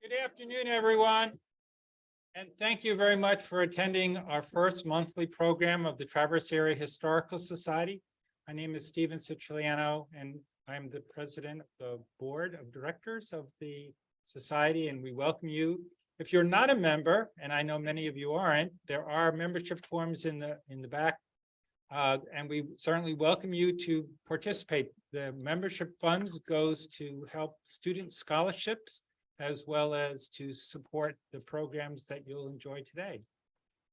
Good afternoon, everyone. And thank you very much for attending our first monthly program of the Traverse Area Historical Society. My name is Stephen Siciliano, and I'm the president of the board of directors of the society, and we welcome you. If you're not a member, and I know many of you aren't, there are membership forms in the back, and we certainly welcome you to participate. The membership funds goes to help student scholarships, as well as to support the programs that you'll enjoy today.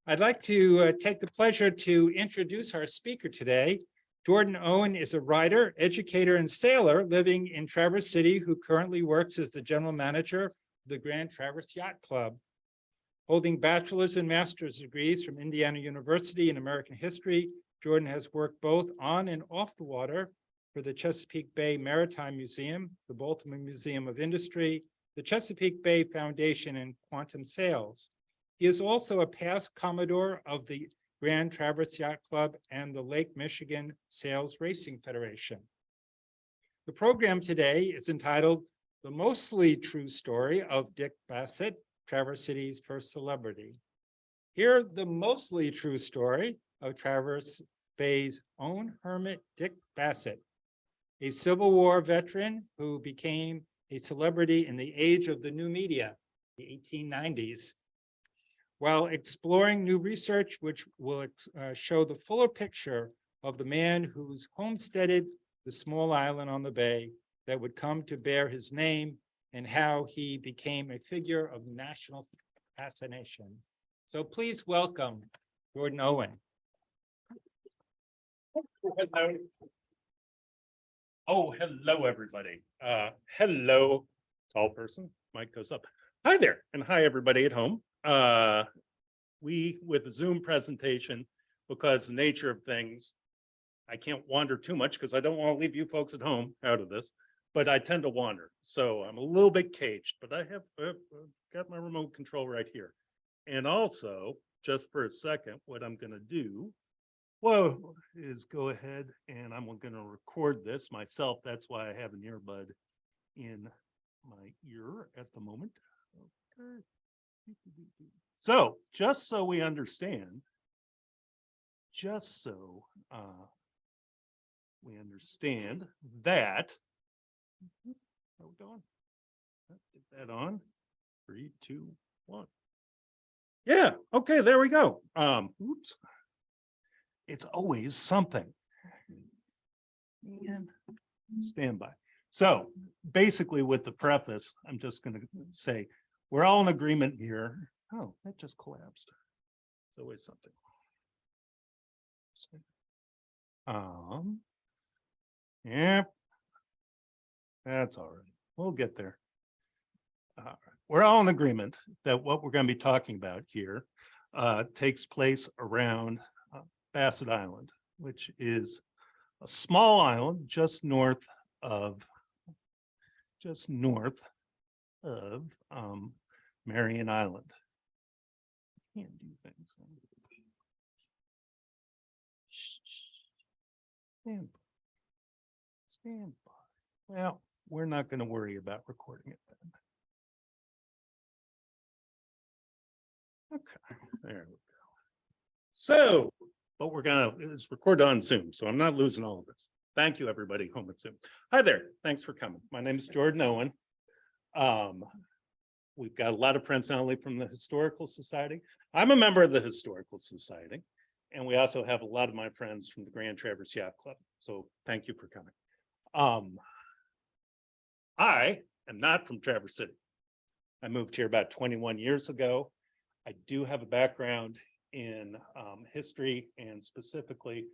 I'd like to take the pleasure to introduce our speaker today. Jordan Owen is a writer, educator, and sailor living in Traverse City who currently works as the general manager of the Grand Traverse Yacht Club. Holding bachelor's and master's degrees from Indiana University in American history, Jordan has worked both on and off the water for the Chesapeake Bay Maritime Museum, the Baltimore Museum of Industry, the Chesapeake Bay Foundation, and quantum sales. He is also a past Commodore of the Grand Traverse Yacht Club and the Lake Michigan Sails Racing Federation. The program today is entitled The Mostly True Story of Dick Bassett, Traverse City's first celebrity. Hear the mostly true story of Traverse Bay's own hermit, Dick Bassett, a Civil War veteran who became a celebrity in the age of the new media, the 1890s, while exploring new research which will show the fuller picture of the man who's homesteaded the small island on the bay that would come to bear his name and how he became a figure of national fascination. So please welcome Jordan Owen. Hello. Oh, hello, everybody. Hello, tall person. Mic goes up. Hi there, and hi, everybody at home. With the Zoom presentation, because the nature of things, I can't wander too much because I don't want to leave you folks at home out of this, but I tend to wander. So I'm a little bit caged, but I have got my remote control right here. And also, just for a second, what I'm going to do is go ahead and I'm going to record this myself. That's why I have an earbud in my ear at the moment. Okay. So just so we understand, that, how we going? Get that on. 3, 2, 1. Yeah, okay, there we go. Oops. It's always something. And stand by. So basically with the preface, I'm just going to say, we're all in agreement here. Oh, that just collapsed. It's always something. Yeah, that's all right. We'll get there. We're all in agreement that what we're going to be talking about here takes place around Bassett Island, which is a small island just north of Marion Island. Can't do things. Stand by. Well, we're not going to worry about recording it then. Okay, there we go. So, but it's recorded on Zoom, so I'm not losing all of this. Thank you, everybody home at Zoom. Hi there, thanks for coming. My name is Jordan Owen. We've got a lot of friends, not only from the Historical Society. I'm a member of the Historical Society, and we also have a lot of my friends from the Grand Traverse Yacht Club. So thank you for coming. I am not from Traverse City. I moved here about 21 years ago. I do have a background in history, and specifically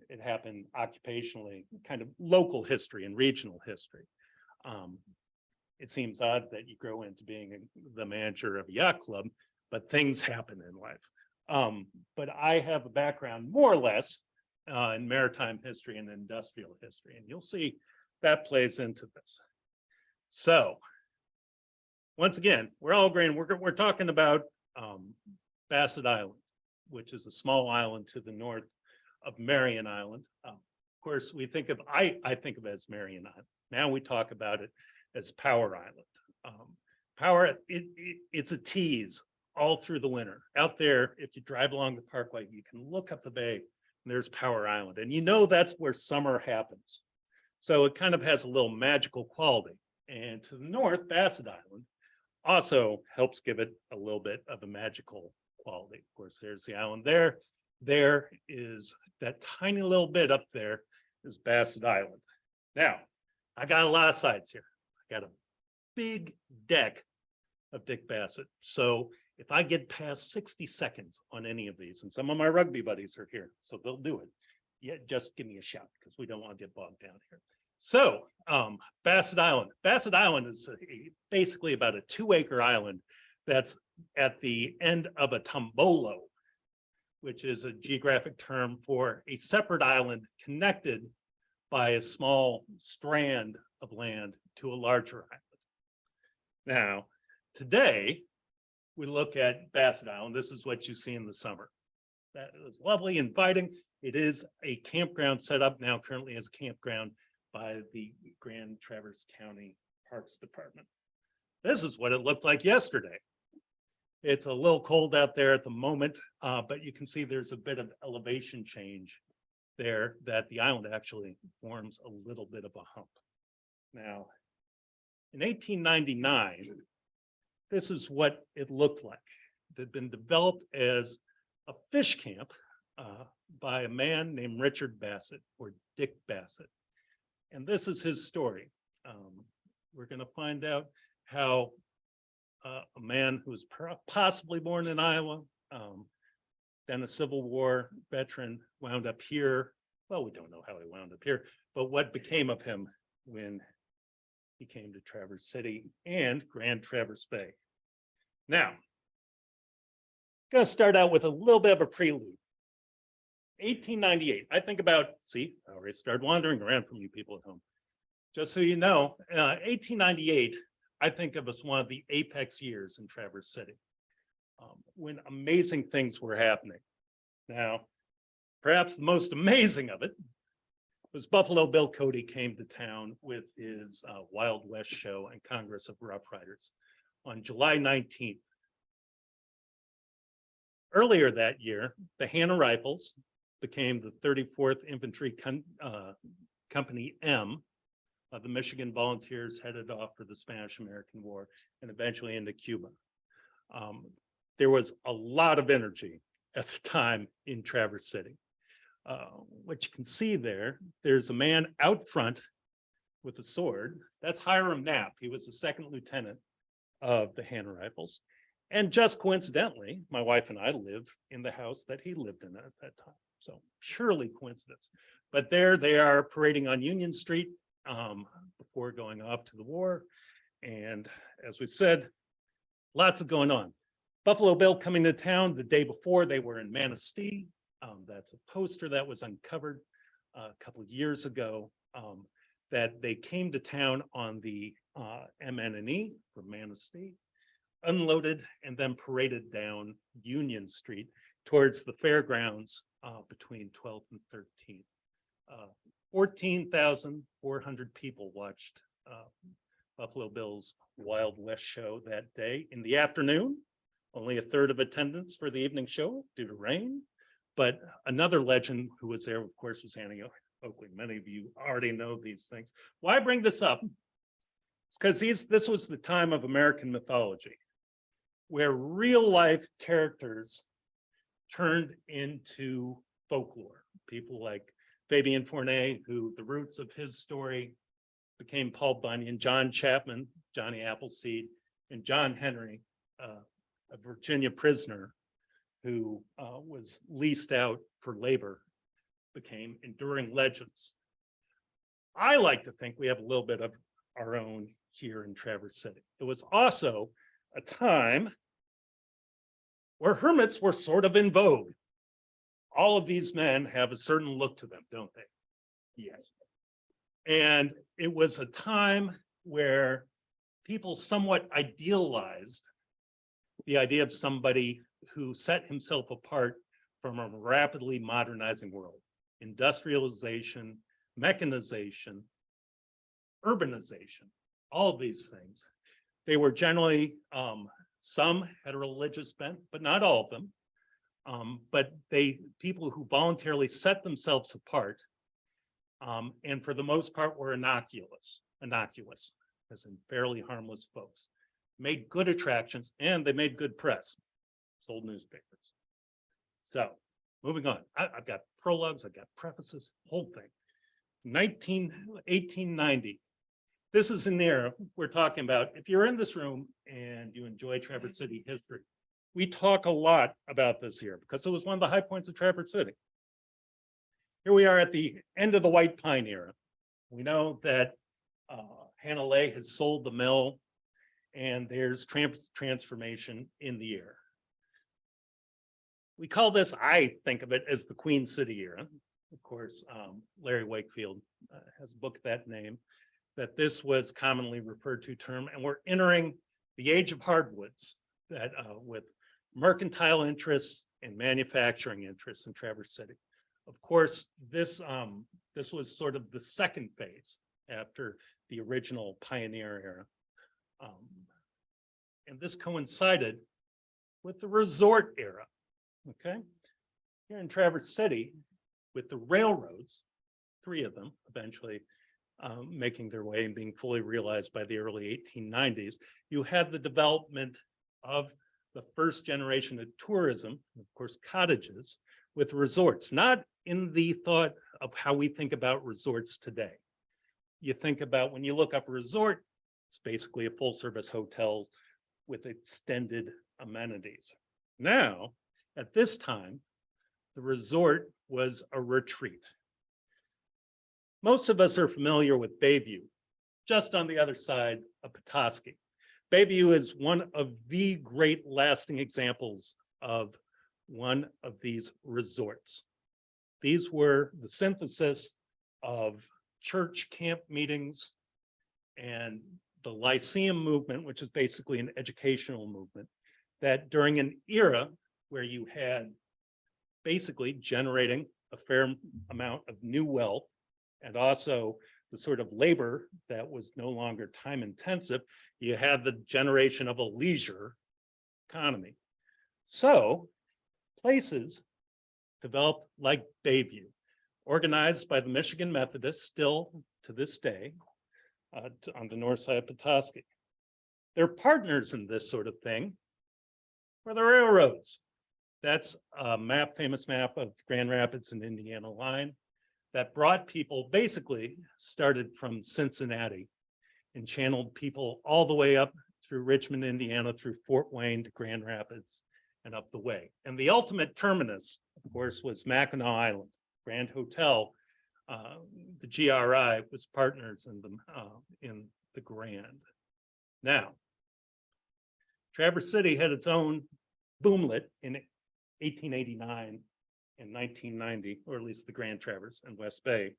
it happened occupationally, kind of local history and regional history. It seems odd that you grow into being the manager of a yacht club, but things happen in life. But I have a background more or less in maritime history and industrial history, and you'll see that plays into this. So once again, we're all agreeing, we're talking about Bassett Island, which is a small island to the north of Marion Island. Of course, we think of, I think of it as Marion Island. Now we talk about it as Power Island. Power, it's a tease all through the winter. Out there, if you drive along the parkway, you can look up the bay and there's Power Island. And you know that's where summer happens. So it kind of has a little magical quality. And to the north, Bassett Island also helps give it a little bit of a magical quality. Of course, there's the island there. There is that tiny little bit up there is Bassett Island. Now, I got a lot of sides here. I got a big deck of Dick Bassett. So if I get past 60 seconds on any of these, and some of my rugby buddies are here, so they'll do it. Yeah, just give me a shout because we don't want to get bogged down here. So Bassett Island. Bassett Island is basically about a 2-acre island that's at the end of a tombolo, which is a geographic term for a separate island connected by a small strand of land to a larger island. Now, today, we look at Bassett Island. This is what you see in the summer. That is lovely, inviting. It is a campground set up now currently as a campground by the Grand Traverse County Parks Department. This is what it looked like yesterday. It's a little cold out there at the moment, but you can see there's a bit of elevation change there that the island actually forms a little bit of a hump. Now, in 1899, this is what it looked like. It had been developed as a fish camp by a man named Richard Bassett or Dick Bassett. And this is his story. We're going to find out how a man who was possibly born in Iowa, then a Civil War veteran, wound up here. Well, we don't know how he wound up here, but what became of him when he came to Traverse City and Grand Traverse Bay. Now, I'm going to start out with a little bit of a prelude. 1898, I think about, see, I already started wandering around from you people at home. Just so you know, 1898, I think of as one of the apex years in Traverse City, when amazing things were happening. Now, perhaps the most amazing of it was Buffalo Bill Cody came to town with his Wild West show and Congress of Rough Riders on July 19th. Earlier that year, the Hannah Rifles became the 34th Infantry Company M of the Michigan Volunteers headed off for the Spanish-American War and eventually into Cuba. There was a lot of energy at the time in Traverse City. What you can see there, there's a man out front with a sword. That's Hiram Knapp. He was the second lieutenant of the Hannah Rifles. And just coincidentally, my wife and I live in the house that he lived in at that time. So purely coincidence. But there they are parading on Union Street before going off to the war. And as we said, lots of going on. Buffalo Bill coming to town the day before, they were in Manistee. That's a poster that was uncovered a couple of years ago, that they came to town on the MN&E from Manistee, unloaded, and then paraded down Union Street towards the fairgrounds between 12th and 13th. 14,400 people watched Buffalo Bill's Wild West show that day. In the afternoon, only a third of attendance for the evening show due to rain. But another legend who was there, of course, was Annie Oakley. Many of you already know these things. Why bring this up? It's because this was the time of American mythology, where real life characters turned into folklore. People like Fabian Fournet, who the roots of his story became Paul Bunyan, John Chapman, Johnny Appleseed, and John Henry, a Virginia prisoner who was leased out for labor, became enduring legends. I like to think we have a little bit of our own here in Traverse City. It was also a time where hermits were sort of in vogue. All of these men have a certain look to them, don't they? Yes. And it was a time where people somewhat idealized the idea of somebody who set himself apart from a rapidly modernizing world. Industrialization, mechanization, urbanization, all of these things They were generally, some had a religious bent, but not all of them. But people who voluntarily set themselves apart, and for the most part were innocuous, as in fairly harmless folks, made good attractions, and they made good press, sold newspapers. So moving on, I've got prologues, I've got prefaces, whole thing. 1890. This is an era we're talking about. If you're in this room and you enjoy Traverse City history, we talk a lot about this here because it was one of the high points of Traverse City. Here we are at the end of the White Pine era. We know that Hannah Lay has sold the mill and there's transformation in the air. We call this, I think of it as the Queen City era. Of course, Larry Wakefield has a book that name, that this was commonly referred to term, and we're entering the age of hardwoods that with mercantile interests and manufacturing interests in Traverse City. Of course, this was sort of the second phase after the original pioneer era. And this coincided with the resort era, okay? Here in Traverse City, with the railroads, 3 of them eventually making their way and being fully realized by the early 1890s, you had the development of the first generation of tourism, of course, cottages with resorts, not in the thought of how we think about resorts today. You think about when you look up a resort, it's basically a full service hotel with extended amenities. Now, at this time, the resort was a retreat. Most of us are familiar with Bayview, just on the other side of Petoskey. Bayview is one of the great lasting examples of one of these resorts. These were the synthesis of church camp meetings and the Lyceum movement, which is basically an educational movement, that during an era where you had basically generating a fair amount of new wealth and also the sort of labor that was no longer time intensive, you had the generation of a leisure economy. So places developed like Bayview, organized by the Michigan Methodists still to this day on the north side of Petoskey. Their partners in this sort of thing were the railroads. That's a map, famous map of Grand Rapids and Indiana line that brought people, basically started from Cincinnati and channeled people all the way up through Richmond, Indiana, through Fort Wayne to Grand Rapids and up the way. And the ultimate terminus, of course, was Mackinac Island, Grand Hotel. The GRI was partners in the Grand. Now, Traverse City had its own boomlet in 1889 and 1990, or at least the Grand Traverse and West Bay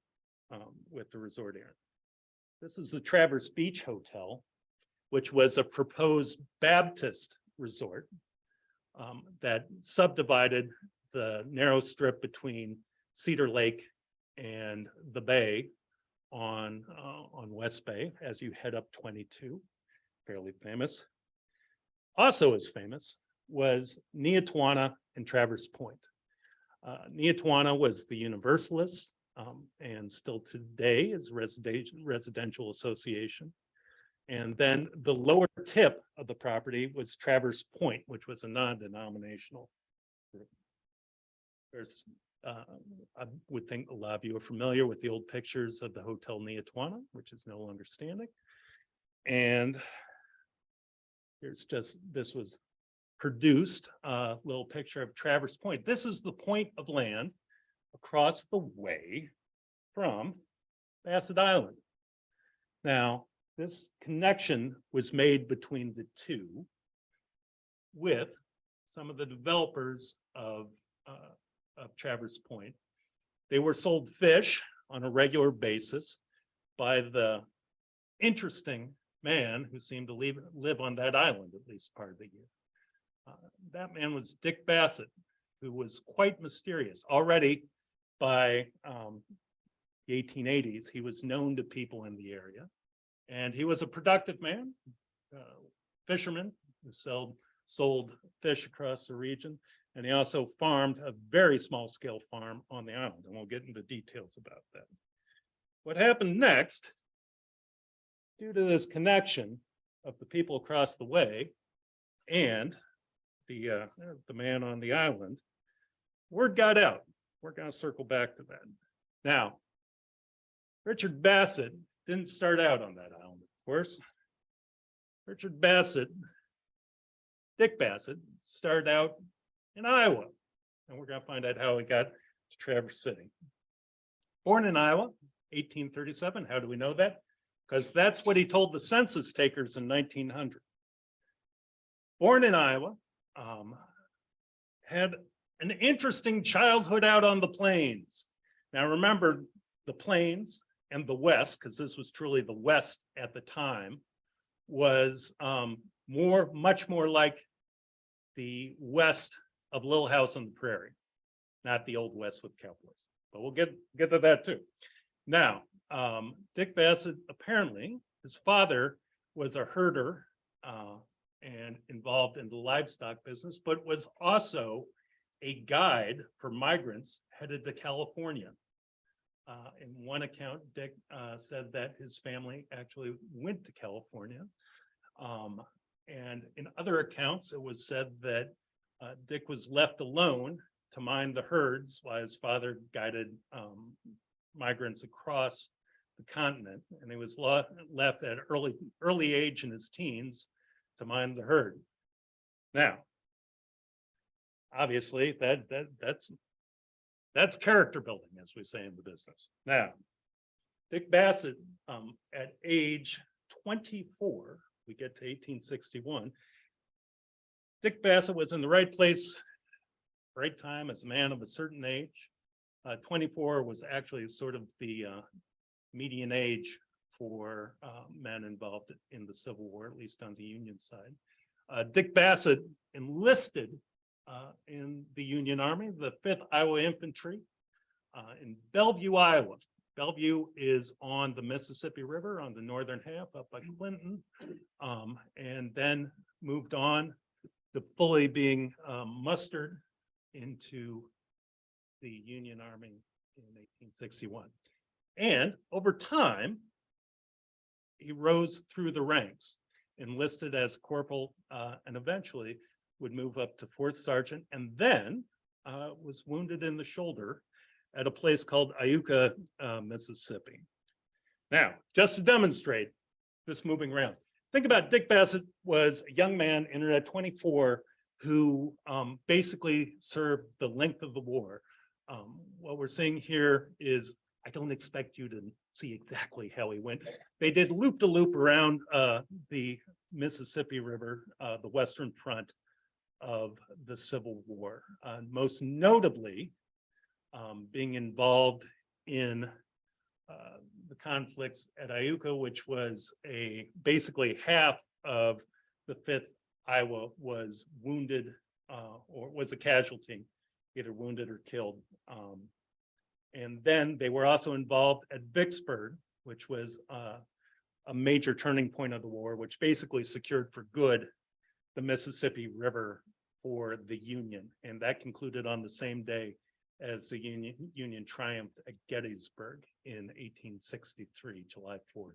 with the resort area. This is the Traverse Beach Hotel, which was a proposed Baptist resort that subdivided the narrow strip between Cedar Lake and the bay on West Bay as you head up 22, fairly famous. Also as famous was Neotuana and Traverse Point. Neotuana was the Universalist and still today is residential association. And then the lower tip of the property was Traverse Point, which was a non-denominational group. There's, I would think a lot of you are familiar with the old pictures of the Hotel Neotuana, which is no longer standing. And here's just, this was produced a little picture of Traverse Point. This is the point of land across the way from Bassett Island. Now, this connection was made between the two with some of the developers of Traverse Point. They were sold fish on a regular basis by the interesting man who seemed to live on that island at least part of the year. That man was Dick Bassett, who was quite mysterious. Already by the 1880s, he was known to people in the area. And he was a productive man, fisherman who sold fish across the region. And he also farmed a very small scale farm on the island, and we'll get into details about that. What happened next, due to this connection of the people across the way and the man on the island, word got out. We're going to circle back to that. Now, Richard Bassett didn't start out on that island, of course. Richard Bassett, Dick Bassett, started out in Iowa, and we're going to find out how he got to Traverse City. Born in Iowa, 1837. How do we know that? Because that's what he told the census takers in 1900. Born in Iowa, had an interesting childhood out on the plains. Now remember, the plains and the West, because this was truly the West at the time, was much more like the West of Little House on the Prairie, not the Old West with cowboys. But we'll get to that too. Now, Dick Bassett, apparently, his father was a herder and involved in the livestock business, but was also a guide for migrants headed to California. In one account, Dick said that his family actually went to California. And in other accounts, it was said that Dick was left alone to mind the herds while his father guided migrants across the continent. And he was left at early age in his teens to mind the herd. Now, obviously, that's character building, as we say in the business. Now, Dick Bassett, at age 24, we get to 1861. Dick Bassett was in the right place, right time as a man of a certain age. 24 was actually sort of the median age for men involved in the Civil War, at least on the Union side. Dick Bassett enlisted in the Union Army, the 5th Iowa Infantry in Bellevue, Iowa. Bellevue is on the Mississippi River on the northern half up by Clinton, and then moved on to fully being mustered into the Union Army in 1861. And over time, he rose through the ranks, enlisted as corporal, and eventually would move up to 4th sergeant, and then was wounded in the shoulder at a place called Iuka, Mississippi. Now, just to demonstrate this moving around, think about Dick Bassett was a young man entered at 24 who basically served the length of the war. What we're seeing here is, I don't expect you to see exactly how he went. They did loop-to-loop around the Mississippi River, the western front of the Civil War, most notably being involved in the conflicts at Iuka, which was basically half of the 5th Iowa was wounded or was a casualty, either wounded or killed. And then they were also involved at Vicksburg, which was a major turning point of the war, which basically secured for good the Mississippi River for the Union. And that concluded on the same day as the Union triumphed at Gettysburg in 1863, July 4th.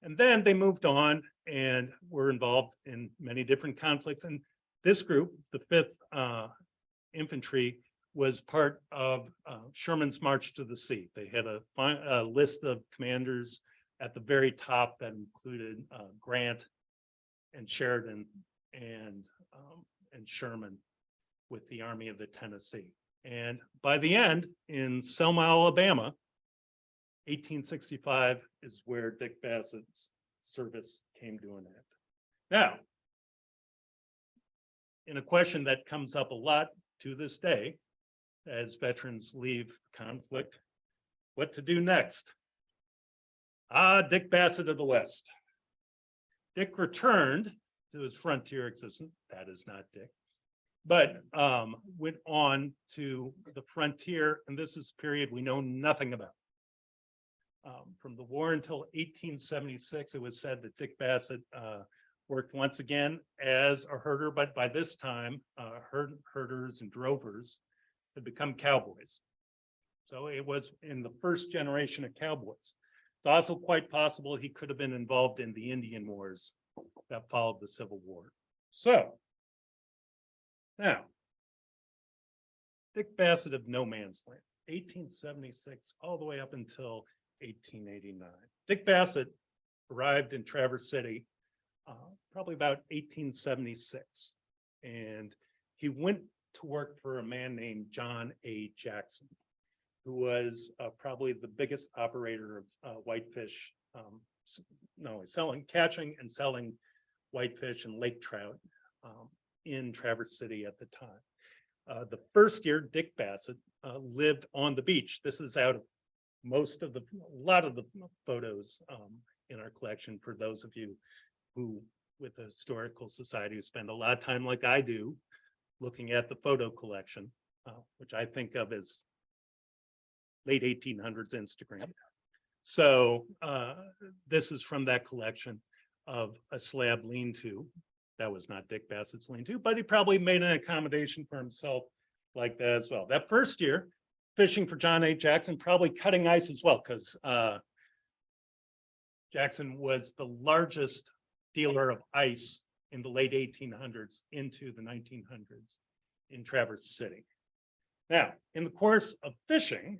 And then they moved on and were involved in many different conflicts. And this group, the 5th Infantry, was part of Sherman's March to the Sea. They had a list of commanders at the very top that included Grant and Sheridan and Sherman with the Army of the Tennessee. And by the end, in Selma, Alabama, 1865 is where Dick Bassett's service came to an end. Now, in a question that comes up a lot to this day, as veterans leave conflict, what to do next? Dick Bassett of the West. Dick returned to his frontier existence. That is not Dick, but went on to the frontier, and this is a period we know nothing about. From the war until 1876, it was said that Dick Bassett worked once again as a herder, but by this time, herders and drovers had become cowboys. So it was in the first generation of cowboys. It's also quite possible he could have been involved in the Indian Wars that followed the Civil War. So now, Dick Bassett of No Man's Land, 1876, all the way up until 1889. Dick Bassett arrived in Traverse City probably about 1876. And he went to work for a man named John A. Jackson, who was probably the biggest operator of whitefish, catching and selling whitefish and lake trout in Traverse City at the time. The first year, Dick Bassett lived on the beach. This is out of a lot of the photos in our collection for those of you who, with the Historical Society, who spend a lot of time like I do, looking at the photo collection, which I think of as late 1800s Instagram. So this is from that collection of a slab lean-to. That was not Dick Bassett's lean-to, but he probably made an accommodation for himself like that as well. That first year, fishing for John A. Jackson, probably cutting ice as well, because Jackson was the largest dealer of ice in the late 1800s into the 1900s in Traverse City. Now, in the course of fishing,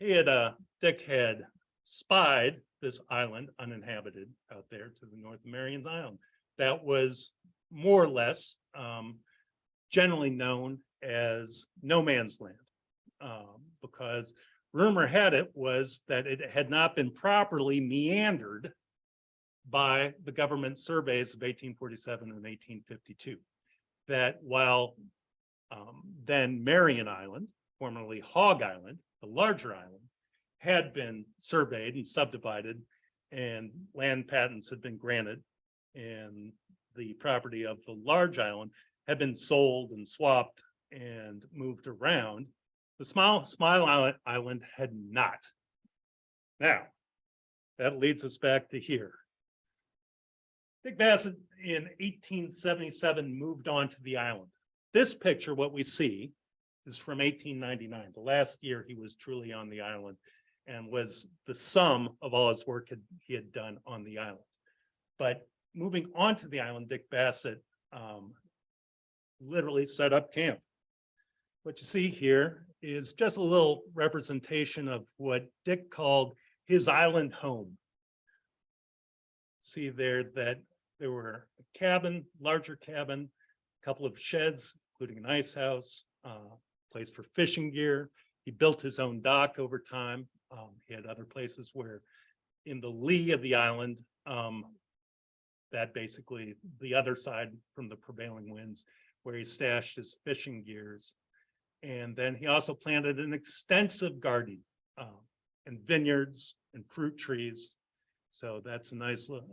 Dick had spied this island uninhabited out there to the north of Marion Island that was more or less generally known as No Man's Land, because rumor had it was that it had not been properly meandered by the government surveys of 1847 and 1852. That while then Marion Island, formerly Hog Island, the larger island, had been surveyed and subdivided, and land patents had been granted, and the property of the large island had been sold and swapped and moved around, the Smile Island had not. Now, that leads us back to here. Dick Bassett in 1877 moved on to the island. This picture, what we see, is from 1899, the last year he was truly on the island, and was the sum of all his work he had done on the island. But moving on to the island, Dick Bassett literally set up camp. What you see here is just a little representation of what Dick called his island home. See there that there were a cabin, larger cabin, a couple of sheds, including an ice house, place for fishing gear. He built his own dock over time. He had other places where in the lee of the island, that basically the other side from the prevailing winds, where he stashed his fishing gears. And then he also planted an extensive garden and vineyards and fruit trees. So that's a nice look.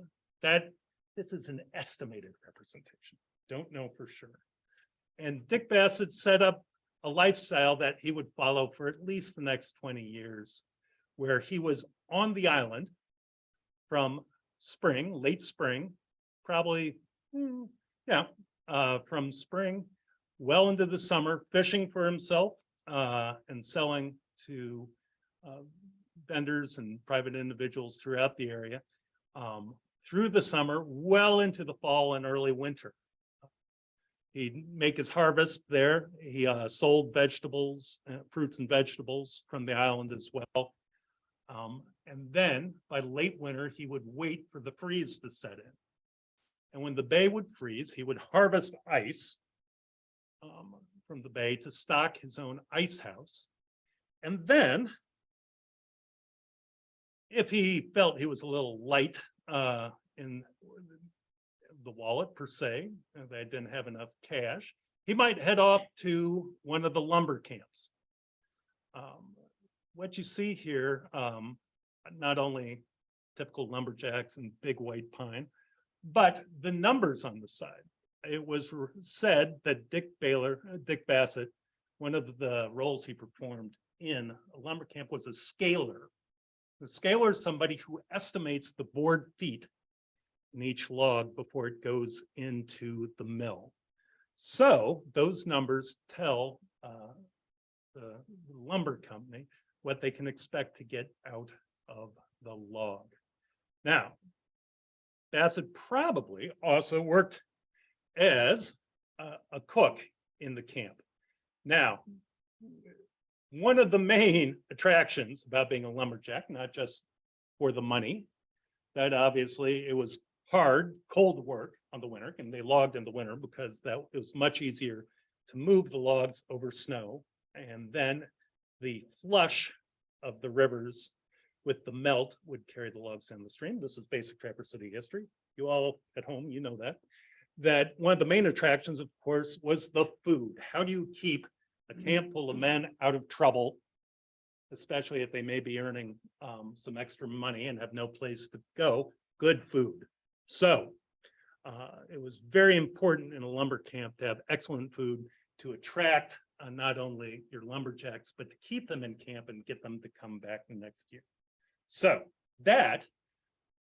This is an estimated representation. Don't know for sure. And Dick Bassett set up a lifestyle that he would follow for at least the next 20 years, where he was on the island from spring, late spring, probably, from spring well into the summer, fishing for himself and selling to vendors and private individuals throughout the area, through the summer, well into the fall and early winter. He'd make his harvest there. He sold vegetables, fruits and vegetables from the island as well. And then by late winter, he would wait for the freeze to set in. And when the bay would freeze, he would harvest ice from the bay to stock his own ice house. And then, if he felt he was a little light in the wallet per se, and they didn't have enough cash, he might head off to one of the lumber camps. What you see here, not only typical lumberjacks and big white pine, but the numbers on the side. It was said that Dick Bassett, one of the roles he performed in a lumber camp was a scaler. The scaler is somebody who estimates the board feet in each log before it goes into the mill. So those numbers tell the lumber company what they can expect to get out of the log. Now, Bassett probably also worked as a cook in the camp. Now, one of the main attractions about being a lumberjack, not just for the money, that obviously it was hard, cold work on the winter, and they logged in the winter because that it was much easier to move the logs over snow. And then the flush of the rivers with the melt would carry the logs down the stream. This is basic Traverse City history. You all at home, you know that. That one of the main attractions, of course, was the food. How do you keep a camp full of men out of trouble, especially if they may be earning some extra money and have no place to go? Good food. So it was very important in a lumber camp to have excellent food to attract not only your lumberjacks, but to keep them in camp and get them to come back the next year. So that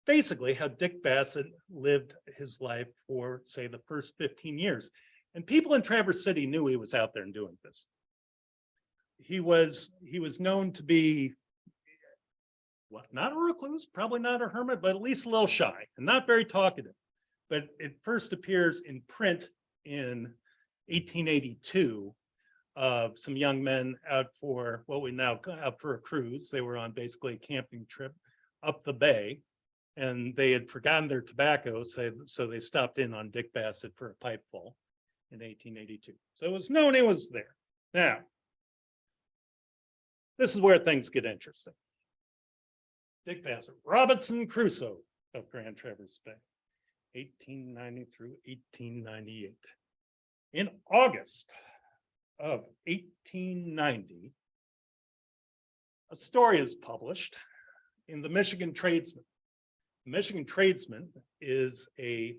basically how Dick Bassett lived his life for, say, the first 15 years. And people in Traverse City knew he was out there and doing this. He was known to be, well, not a recluse, probably not a hermit, but at least a little shy and not very talkative. But it first appears in print in 1882 of some young men out for what we now out for a cruise. They were on basically a camping trip up the bay, and they had forgotten their tobacco, so they stopped in on Dick Bassett for a pipeful in 1882. So it was known he was there. Now, this is where things get interesting. Dick Bassett, Robinson Crusoe of Grand Traverse Bay, 1890 through 1898. In August of 1890, a story is published in the Michigan Tradesman. The Michigan Tradesman is a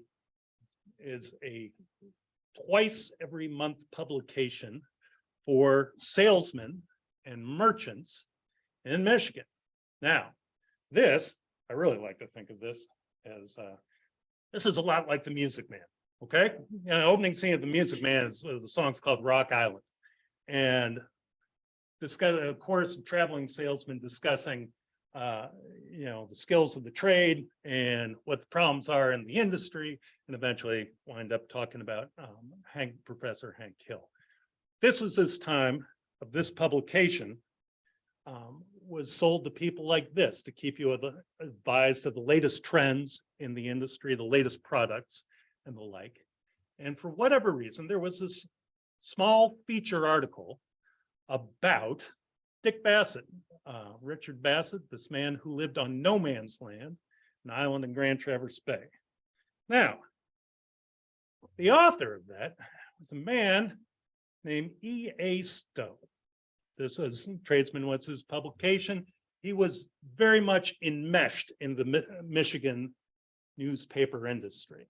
twice every month publication for salesmen and merchants in Michigan. Now, this, I really like to think of this as, this is a lot like the Music Man, okay? The opening scene of the Music Man is the song's called Rock Island. And discuss, of course, traveling salesman discussing, the skills of the trade and what the problems are in the industry, and eventually wind up talking about Professor Hank Hill. This was this time of this publication was sold to people like this to keep you advised of the latest trends in the industry, the latest products and the like. And for whatever reason, there was this small feature article about Dick Bassett, Richard Bassett, this man who lived on no man's land, an island in Grand Traverse Bay. Now, the author of that was a man named E.A. Stowe. This was Tradesman was his publication. He was very much enmeshed in the Michigan newspaper industry.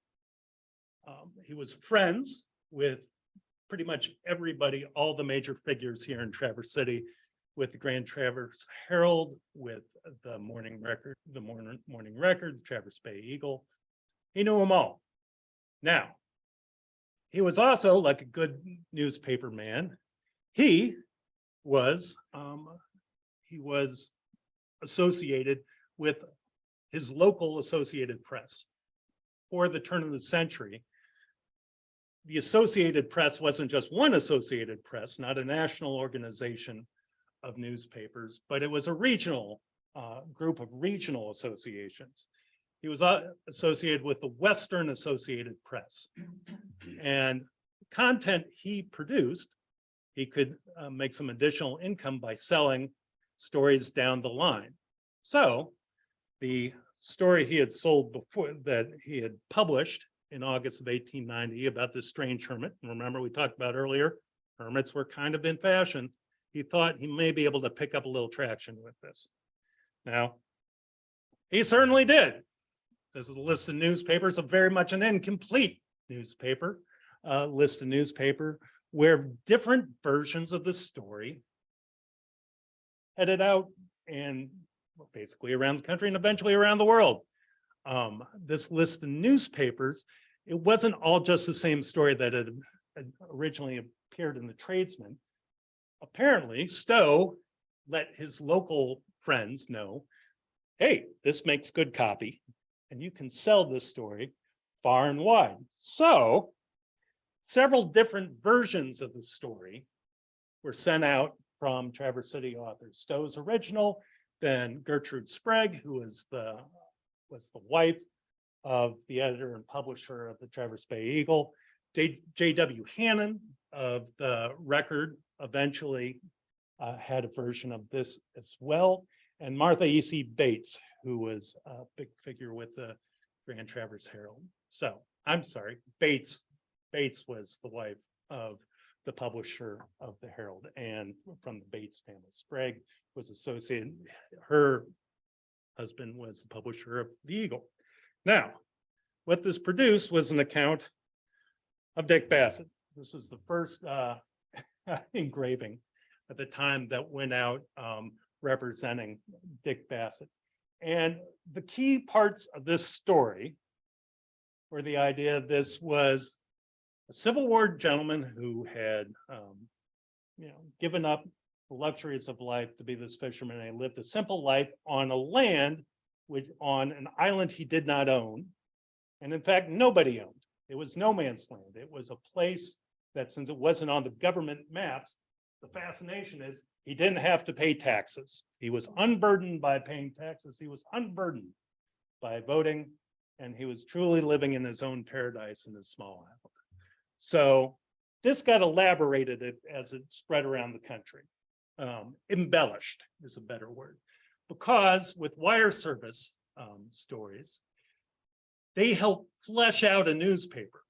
He was friends with pretty much everybody, all the major figures here in Traverse City, with the Grand Traverse Herald, with the Morning Record, the Traverse Bay Eagle. He knew them all. Now, he was also, like a good newspaper man, he was associated with his local Associated Press. For the turn of the century, the Associated Press wasn't just one Associated Press, not a national organization of newspapers, but it was a regional group of regional associations. He was associated with the Western Associated Press. And content he produced, he could make some additional income by selling stories down the line. So the story he had sold before, that he had published in August of 1890 about this strange hermit, and remember we talked about earlier, hermits were kind of in fashion. He thought he may be able to pick up a little traction with this. Now, he certainly did. This is a list of newspapers, a very much an incomplete newspaper, list of newspaper, where different versions of the story headed out and basically around the country and eventually around the world. this list of newspapers, it wasn't all just the same story that had originally appeared in the Tradesman. Apparently, Stowe let his local friends know, hey, this makes good copy, and you can sell this story far and wide. So several different versions of the story were sent out from Traverse City authors. Stowe's original, then Gertrude Sprague, who was the wife of the editor and publisher of the Traverse Bay Eagle. J.W. Hannon of the Record eventually had a version of this as well. And Martha E.C. Bates, who was a big figure with the Grand Traverse Herald. So I'm sorry, Bates was the wife of the publisher of the Herald, and from the Bates family. Sprague was associated, her husband was the publisher of the Eagle. Now, what this produced was an account of Dick Bassett. This was the first engraving at the time that went out representing Dick Bassett. And the key parts of this story were the idea this was a Civil War gentleman who had, given up the luxuries of life to be this fisherman, and he lived a simple life on a land, on an island he did not own, and in fact nobody owned. It was no man's land. It was a place that, since it wasn't on the government maps, the fascination is he didn't have to pay taxes. He was unburdened by paying taxes. He was unburdened by voting, and he was truly living in his own paradise in his small island. So this got elaborated as it spread around the country. Embellished is a better word, because with wire service stories, they help flesh out a newspaper.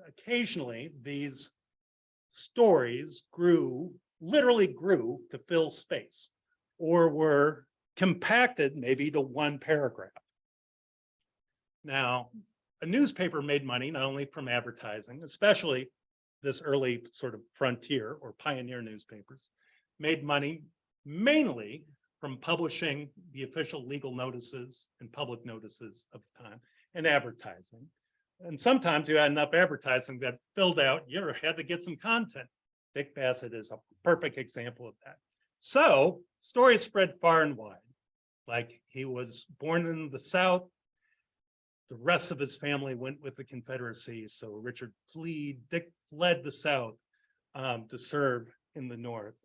Occasionally, these stories literally grew to fill space, or were compacted maybe to one paragraph. Now, a newspaper made money not only from advertising, especially this early sort of frontier or pioneer newspapers, made money mainly from publishing the official legal notices and public notices of the time and advertising. And sometimes you had enough advertising that filled out, you had to get some content. Dick Bassett is a perfect example of that. So stories spread far and wide. Like, he was born in the South. The rest of his family went with the Confederacy. So Dick fled the South to serve in the North.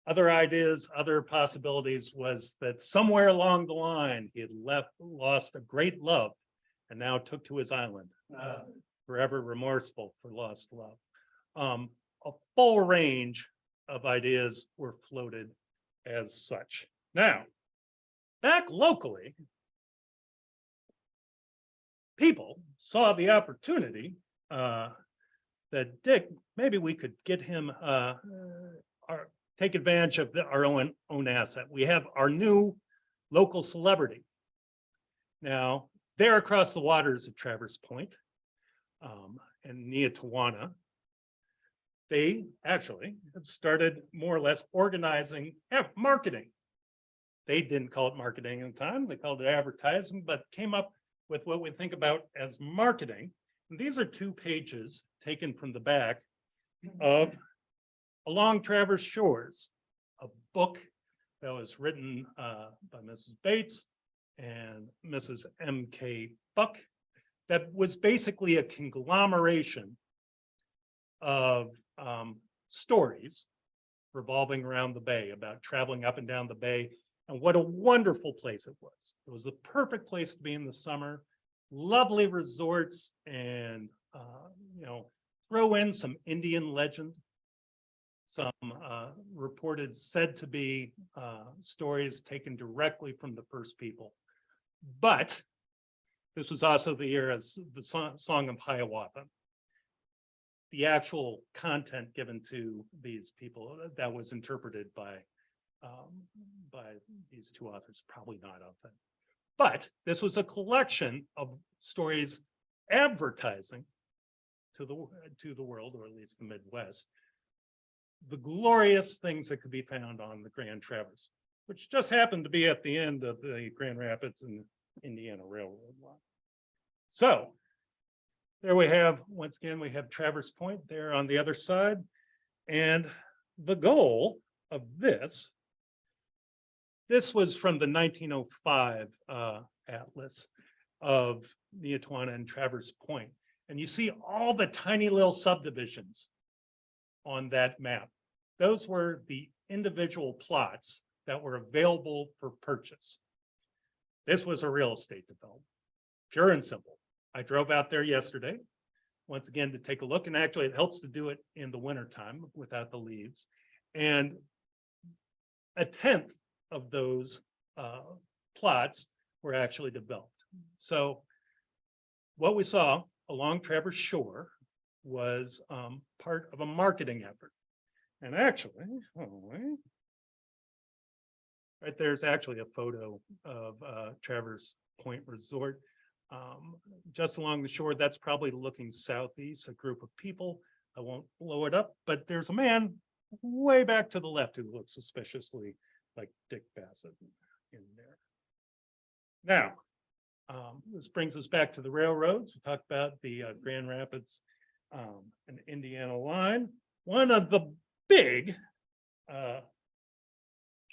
Other ideas, other possibilities was that somewhere along the line, he had lost a great love and now took to his island, forever remorseful for lost love. A full range of ideas were floated as such. Now, back locally, people saw the opportunity that Dick, maybe we could get him, take advantage of our own asset. We have our new local celebrity. Now, they're across the waters at Traverse Point and Neotawana. They actually had started more or less organizing marketing. They didn't call it marketing at the time, they called it advertising, but came up with what we think about as marketing. And these are 2 pages taken from the back of Along Traverse Shores, a book that was written by Mrs. Bates and Mrs. M.K. Buck, that was basically a conglomeration of stories revolving around the bay, about traveling up and down the bay, and what a wonderful place it was. It was the perfect place to be in the summer, lovely resorts, and throw in some Indian legend, some said to be stories taken directly from the first people. But this was also the year as the Song of Hiawatha. The actual content given to these people that was interpreted by these 2 authors, probably not often. But this was a collection of stories advertising to the world, or at least the Midwest, the glorious things that could be found on the Grand Traverse, which just happened to be at the end of the Grand Rapids and Indiana Railroad line. So there we have, once again, we have Traverse Point there on the other side. And the goal of this was from the 1905 atlas of Neotwana and Traverse Point. And you see all the tiny little subdivisions on that map. Those were the individual plots that were available for purchase. This was a real estate development, pure and simple. I drove out there yesterday, once again, to take a look, and actually it helps to do it in the wintertime without the leaves. And a tenth of those plots were actually developed. So what we saw along Traverse Shore was part of a marketing effort. And actually, right there's actually a photo of Traverse Point Resort. Just along the shore, that's probably looking southeast, a group of people. I won't blow it up, but there's a man way back to the left who looks suspiciously like Dick Bassett in there. Now, this brings us back to the railroads. We talked about the Grand Rapids and Indiana line. One of the big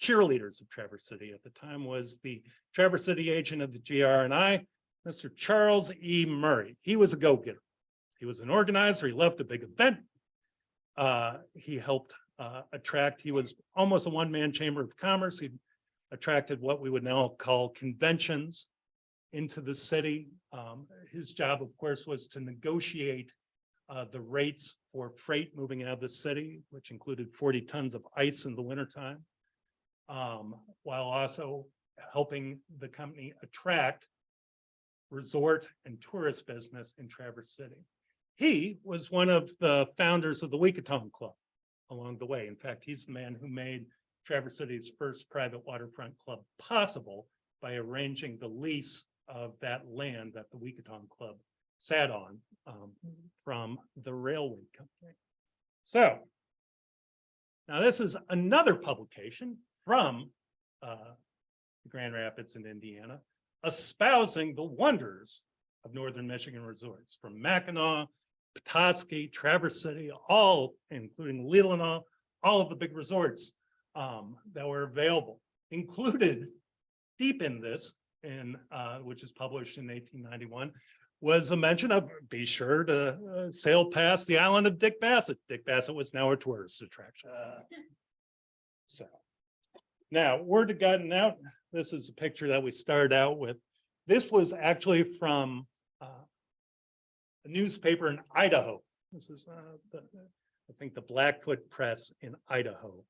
cheerleaders of Traverse City at the time was the Traverse City agent of the GR&I, Mr. Charles E. Murray. He was a go-getter. He was an organizer. He loved a big event. He helped attract, he was almost a one-man chamber of commerce. He attracted what we would now call conventions into the city. His job, of course, was to negotiate the rates for freight moving out of the city, which included 40 tons of ice in the wintertime, while also helping the company attract resort and tourist business in Traverse City. He was one of the founders of the Weekatong Club along the way. In fact, he's the man who made Traverse City's first private waterfront club possible by arranging the lease of that land that the Weekatong Club sat on from the railway company. So now this is another publication from Grand Rapids in Indiana, espousing the wonders of Northern Michigan resorts, from Mackinac, Petoskey, Traverse City, all, including Leelanau, all of the big resorts that were available. Included deep in this, which is published in 1891, was a mention of be sure to sail past the island of Dick Bassett. Dick Bassett was now a tourist attraction. So now, word had gotten out. This is a picture that we started out with. This was actually from a newspaper in Idaho. This is, I think, the Blackfoot Press in Idaho.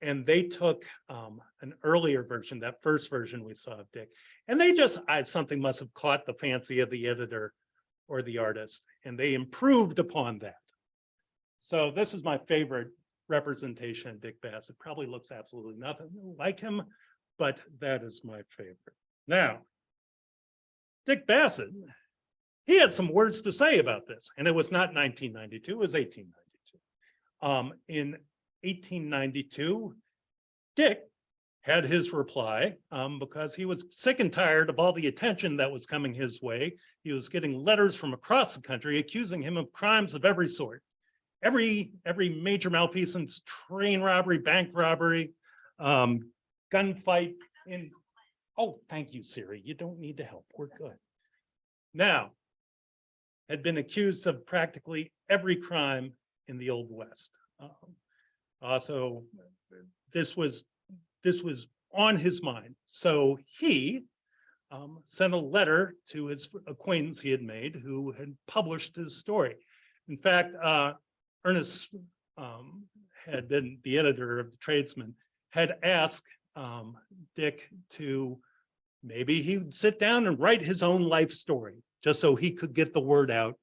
And they took an earlier version, that first version we saw of Dick, and they just, something must have caught the fancy of the editor or the artist, and they improved upon that. So this is my favorite representation of Dick Bassett. Probably looks absolutely nothing like him, but that is my favorite. Now, Dick Bassett, he had some words to say about this, and it was not 1992, it was 1892. In 1892, Dick had his reply because he was sick and tired of all the attention that was coming his way. He was getting letters from across the country accusing him of crimes of every sort. Every major malfeasance, train robbery, bank robbery, gunfight in, oh, thank you, Siri. You don't need to help. We're good. Now, had been accused of practically every crime in the Old West. Also, this was on his mind. So he sent a letter to his acquaintance he had made who had published his story. In fact, Ernest had been the editor of the Tradesman, had asked Dick to maybe he'd sit down and write his own life story, just so he could get the word out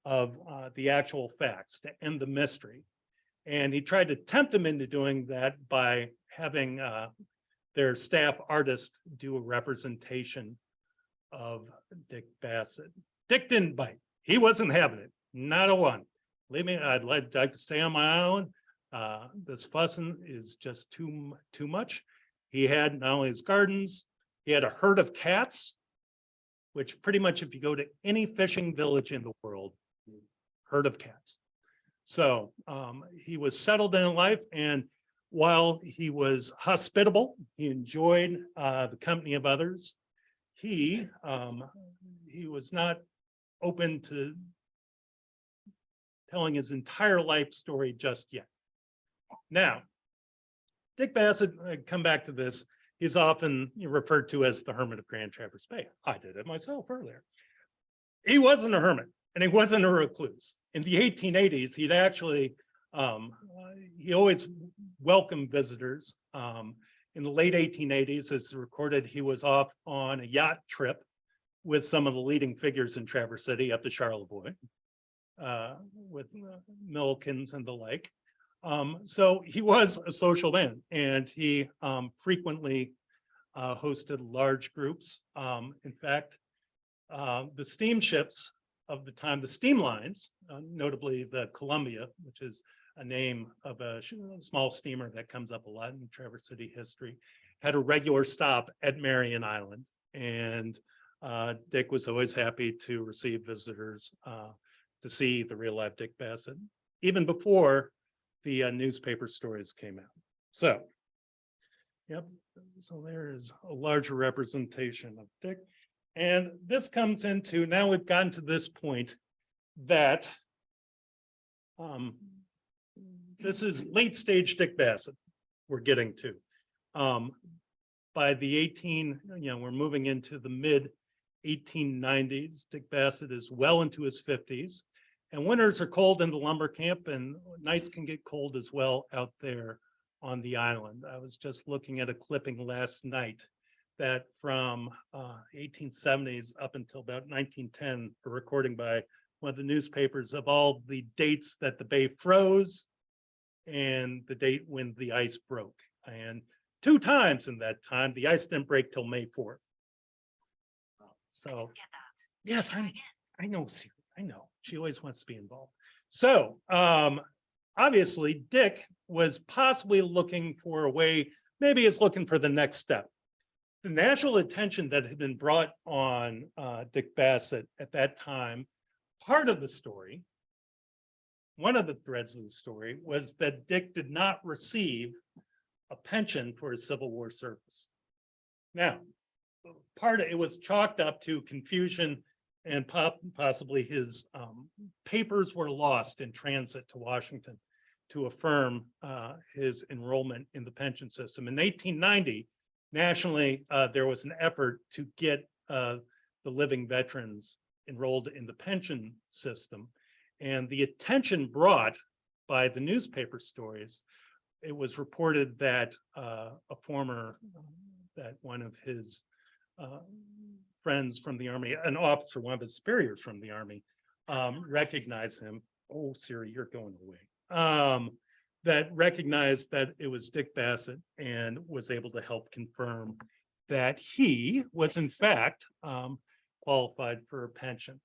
of the actual facts to end the mystery. And he tried to tempt him into doing that by having their staff artist do a representation of Dick Bassett. Dick didn't bite. He wasn't having it, not a one. Believe me, I'd like to stay on my island. This fussing is just too much. He had not only his gardens, he had a herd of cats. which pretty much if you go to any fishing village in the world, herd of cats. So he was settled in life, and while he was hospitable, he enjoyed the company of others. He was not open to telling his entire life story just yet. Now, Dick Bassett, I come back to this, he's often referred to as the hermit of Grand Traverse Bay. I did it myself earlier. He wasn't a hermit and he wasn't a recluse. In the 1880s, he'd actually, he always welcomed visitors. In the late 1880s, it's recorded he was off on a yacht trip with some of the leading figures in Traverse City up to Charlevoix, with Milkins and the like. So he was a social man, and he frequently hosted large groups. In fact, the steamships of the time, the steam lines, notably the Columbia, which is a name of a small steamer that comes up a lot in Traverse City history, had a regular stop at Marion Island. And Dick was always happy to receive visitors to see the real life Dick Bassett, even before the newspaper stories came out. So, yep, so there is a larger representation of Dick. And this comes into, now we've gotten to this point that this is late stage Dick Bassett we're getting to. By the we're moving into the mid 1890s. Dick Bassett is well into his 50s, and winters are cold in the lumber camp, and nights can get cold as well out there on the island. I was just looking at a clipping last night that from 1870s up until about 1910, a recording by one of the newspapers of all the dates that the bay froze and the date when the ice broke. And 2 times in that time, the ice didn't break till May 4th. So, yes, I know, Siri, I know. She always wants to be involved. So, obviously, Dick was possibly looking for a way, maybe he's looking for the next step. The national attention that had been brought on Dick Bassett at that time, part of the story, one of the threads of the story was that Dick did not receive a pension for his Civil War service. Now, part of it was chalked up to confusion and possibly his papers were lost in transit to Washington to affirm his enrollment in the pension system. In 1890, nationally, there was an effort to get the living veterans enrolled in the pension system. And the attention brought by the newspaper stories, it was reported that that one of his friends from the Army, an officer, one of his superiors from the Army, recognized him. Oh, Siri, you're going away. That recognized that it was Dick Bassett and was able to help confirm that he was in fact qualified for a pension.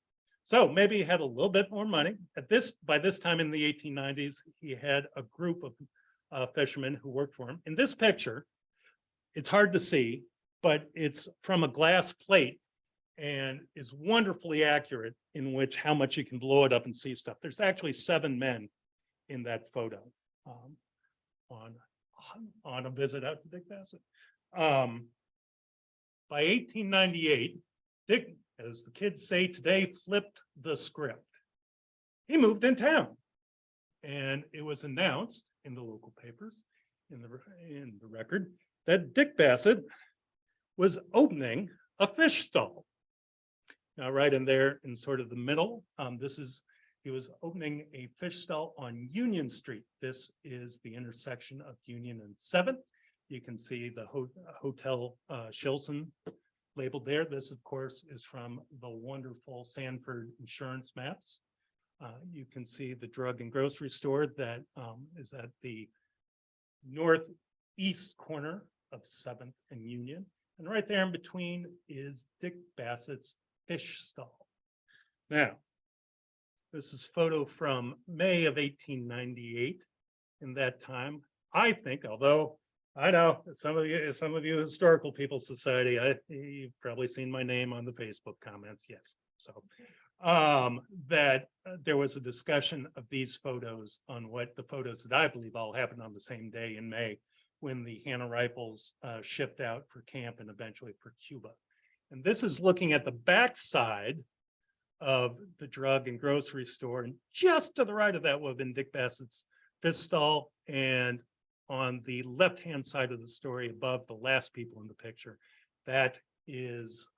So maybe he had a little bit more money. By this time in the 1890s, he had a group of fishermen who worked for him. In this picture, it's hard to see, but it's from a glass plate and is wonderfully accurate in which how much you can blow it up and see stuff. There's actually 7 men in that photo on a visit out to Dick Bassett. By 1898, Dick, as the kids say today, flipped the script. He moved in town, and it was announced in the local papers, in the record, that Dick Bassett was opening a fish stall. Now, right in there, in sort of the middle, he was opening a fish stall on Union Street. This is the intersection of Union and 7th. You can see the Hotel Shilson labeled there. This, of course, is from the wonderful Sanford insurance maps. You can see the drug and grocery store that is at the northeast corner of 7th and Union. And right there in between is Dick Bassett's fish stall. Now, this is a photo from May of 1898. In that time, I think, although I know some of you historical people society, you've probably seen my name on the Facebook comments. Yes. So that there was a discussion of these photos on what the photos that I believe all happened on the same day in May when the Hannah rifles shipped out for camp and eventually for Cuba. And this is looking at the backside of the drug and grocery store. And just to the right of that would have been Dick Bassett's fish stall. And on the left-hand side of the story above the last people in the picture, that is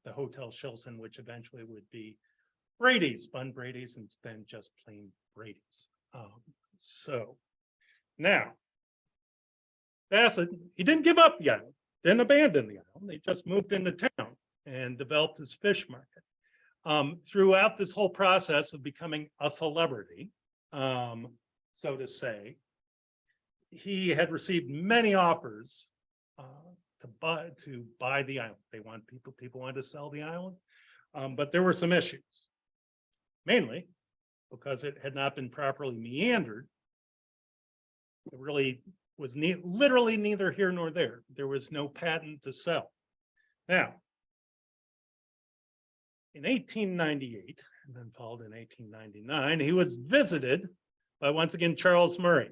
the Hotel Shilson, which eventually would be Brady's, Bun Brady's, and then just plain Brady's. So now, Bassett, he didn't give up the island, didn't abandon the island. They just moved into town and developed his fish market. Throughout this whole process of becoming a celebrity, so to say, he had received many offers to buy the island. People wanted to sell the island, but there were some issues, mainly because it had not been properly meandered. It really was literally neither here nor there. There was no patent to sell. Now, in 1898, and then followed in 1899, he was visited by, once again, Charles Murray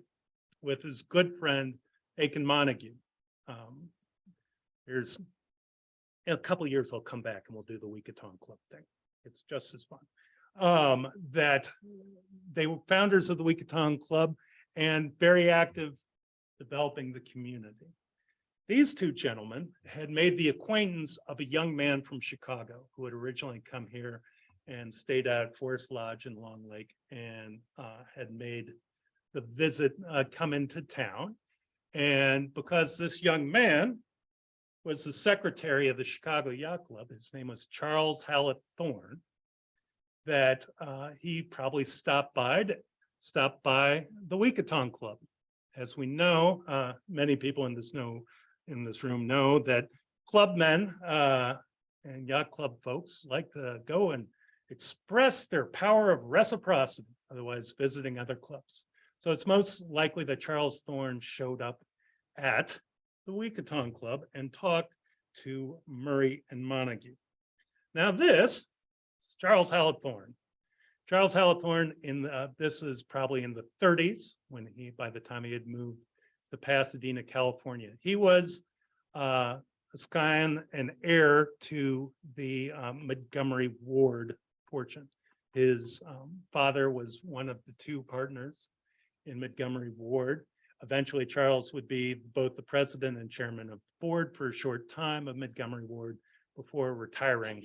with his good friend, Aiken Montague. There's in a couple of years, I'll come back and we'll do the Weekaton Club thing. It's just as fun. That they were founders of the Weekaton Club and very active developing the community. These two gentlemen had made the acquaintance of a young man from Chicago who had originally come here and stayed at Forest Lodge in Long Lake and had made the visit come into town. And because this young man was the secretary of the Chicago Yacht Club, his name was Charles Hallett Thorne, that he probably stopped by the Weekaton Club. As we know, many people in this room know that clubmen and yacht club folks like to go and express their power of reciprocity, otherwise visiting other clubs. So it's most likely that Charles Thorne showed up at the Weekaton Club and talked to Murray and Montague. Now this is Charles Hallett Thorne. Charles Hallett Thorne, this is probably in the 30s when by the time he had moved to Pasadena, California. He was a scion and heir to the Montgomery Ward fortune. His father was one of the two partners in Montgomery Ward. Eventually, Charles would be both the president and chairman of the board for a short time of Montgomery Ward before retiring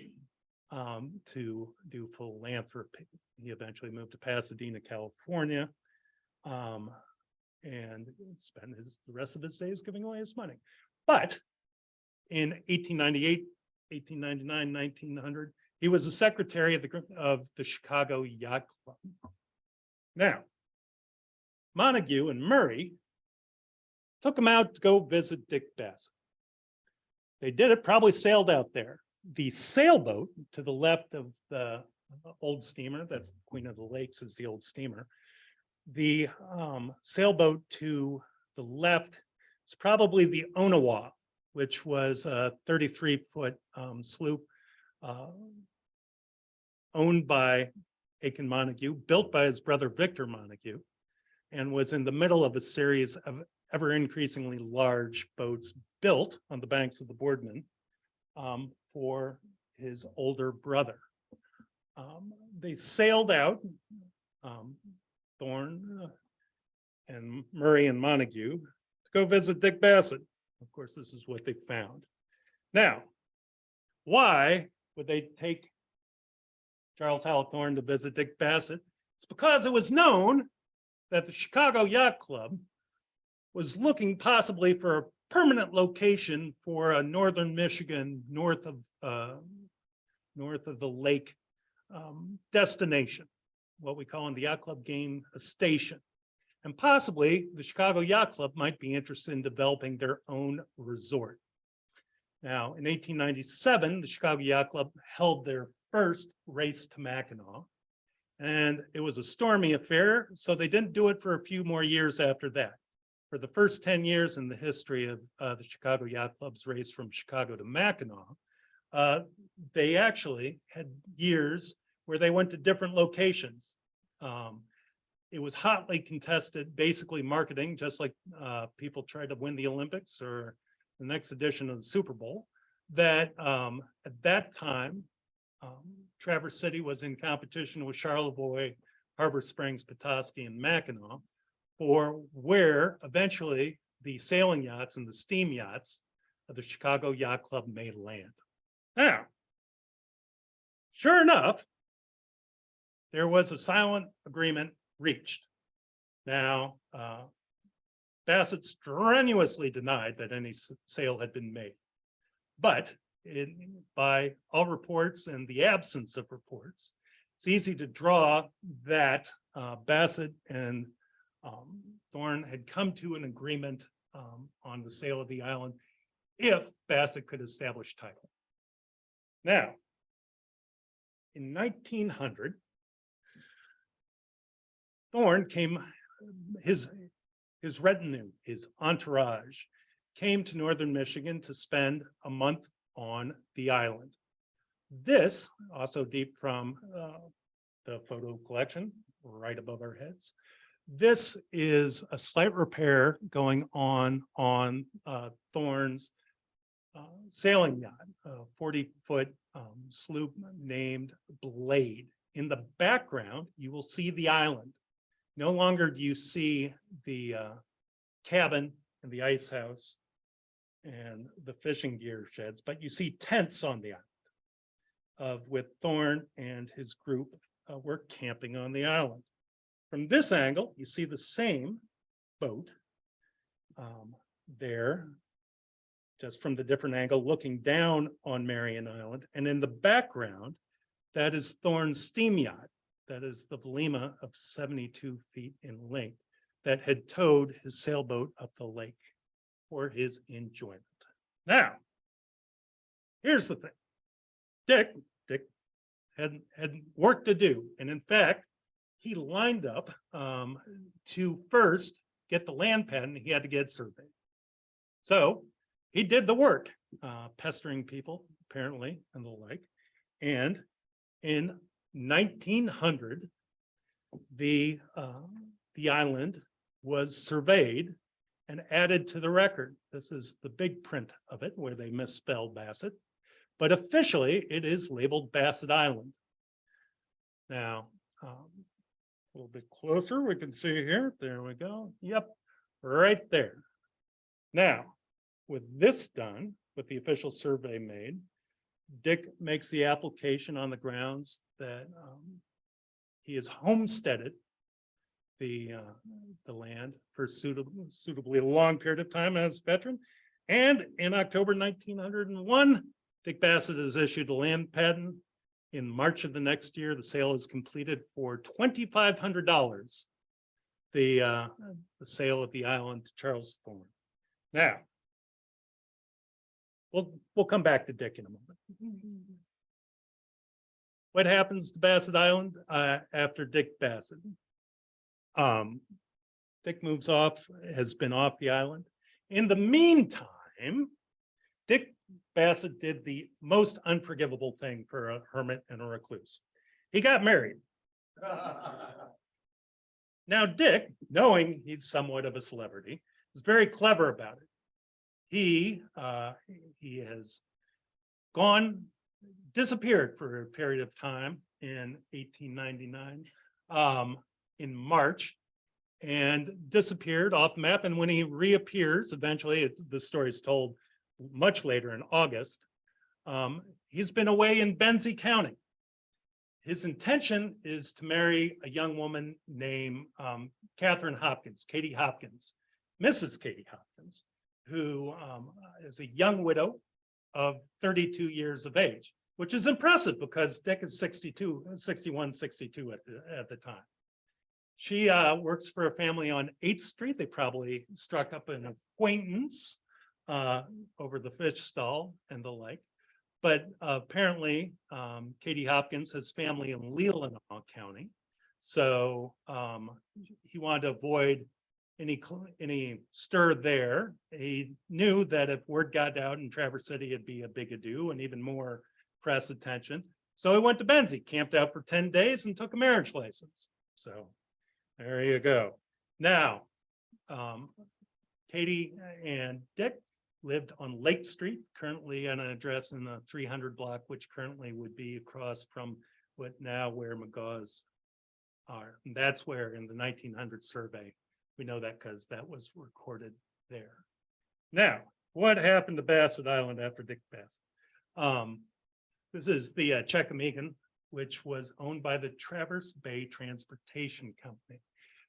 to do philanthropy. He eventually moved to Pasadena, California, and spent the rest of his days giving away his money. But in 1898, 1899, 1900, he was the secretary of the Chicago Yacht Club. Now, Montague and Murray took him out to go visit Dick Bassett. They did it, probably sailed out there. The sailboat to the left of the old steamer, that's the Queen of the Lakes is the old steamer. The sailboat to the left is probably the Onawa, which was a 33-foot sloop owned by Aiken Montague, built by his brother Victor Montague, and was in the middle of a series of ever increasingly large boats built on the banks of the Boardman for his older brother. They sailed out, Thorne and Murray and Montague, to go visit Dick Bassett. Of course, this is what they found. Now, why would they take Charles Hallett Thorne to visit Dick Bassett? It's because it was known that the Chicago Yacht Club was looking possibly for a permanent location for a northern Michigan, north of the lake destination, what we call in the yacht club game a station. And possibly the Chicago Yacht Club might be interested in developing their own resort. Now, in 1897, the Chicago Yacht Club held their first race to Mackinac, and it was a stormy affair, so they didn't do it for a few more years after that. For the first 10 years in the history of the Chicago Yacht Club's race from Chicago to Mackinac, they actually had years where they went to different locations. It was hotly contested, basically marketing, just like people tried to win the Olympics or the next edition of the Super Bowl, that at that time, Traverse City was in competition with Charlevoix, Harbor Springs, Petoskey, and Mackinac for where eventually the sailing yachts and the steam yachts of the Chicago Yacht Club may land. Now, sure enough, there was a silent agreement reached. Now, Bassett strenuously denied that any sale had been made, but by all reports and the absence of reports, it's easy to draw that Bassett and Thorne had come to an agreement on the sale of the island if Bassett could establish title. Now, in 1900, Thorne came, his retinue, his entourage, came to northern Michigan to spend a month on the island. This, also deep from the photo collection right above our heads, this is a slight repair going on Thorne's sailing yacht, a 40-foot sloop named Blade. In the background, you will see the island. No longer do you see the cabin and the ice house and the fishing gear sheds, but you see tents on the island with Thorne and his group were camping on the island. From this angle, you see the same boat there, just from the different angle, looking down on Marion Island. And in the background, that is Thorne's steam yacht. That is the Velima of 72 feet in length that had towed his sailboat up the lake for his enjoyment. Now, here's the thing. Dick had work to do. And in fact, he lined up to first get the land patent. He had to get surveyed. So he did the work, pestering people, apparently, and the like. And in 1900, the island was surveyed and added to the record. This is the big print of it where they misspelled Bassett, but officially it is labeled Bassett Island. Now, a little bit closer, we can see here, there we go. Yep, right there. Now, with this done, with the official survey made, Dick makes the application on the grounds that he has homesteaded the land for suitably long period of time as veteran. And in October 1901, Dick Bassett is issued a land patent. In March of the next year, the sale is completed for $2,500. The sale of the island to Charles Thorne. Now, we'll come back to Dick in a moment. What happens to Bassett Island after Dick Bassett? Dick moves off, has been off the island. In the meantime, Dick Bassett did the most unforgivable thing for a hermit and a recluse. He got married. Now, Dick, knowing he's somewhat of a celebrity, is very clever about it. He has disappeared for a period of time in 1899, in March, and disappeared off the map. And when he reappears, eventually, the story is told much later in August, he's been away in Benzie County. His intention is to marry a young woman named Catherine Hopkins, Katie Hopkins, Mrs. Katie Hopkins, who is a young widow of 32 years of age, which is impressive because Dick is 61, 62 at the time. She works for a family on 8th Street. They probably struck up an acquaintance over the fish stall and the like. But apparently, Katie Hopkins has family in Leelanau County. So he wanted to avoid any stir there. He knew that if word got out in Traverse City, it'd be a big ado and even more press attention. So he went to Benzie, camped out for 10 days and took a marriage license. So there you go. Now, Katie and Dick lived on Lake Street, currently at an address in the 300 block, which currently would be across from what now where McGaw's are. And that's where in the 1900 survey, we know that because that was recorded there. Now, what happened to Bassett Island after Dick Bassett? This is the Chesapeake, which was owned by the Traverse Bay Transportation Company.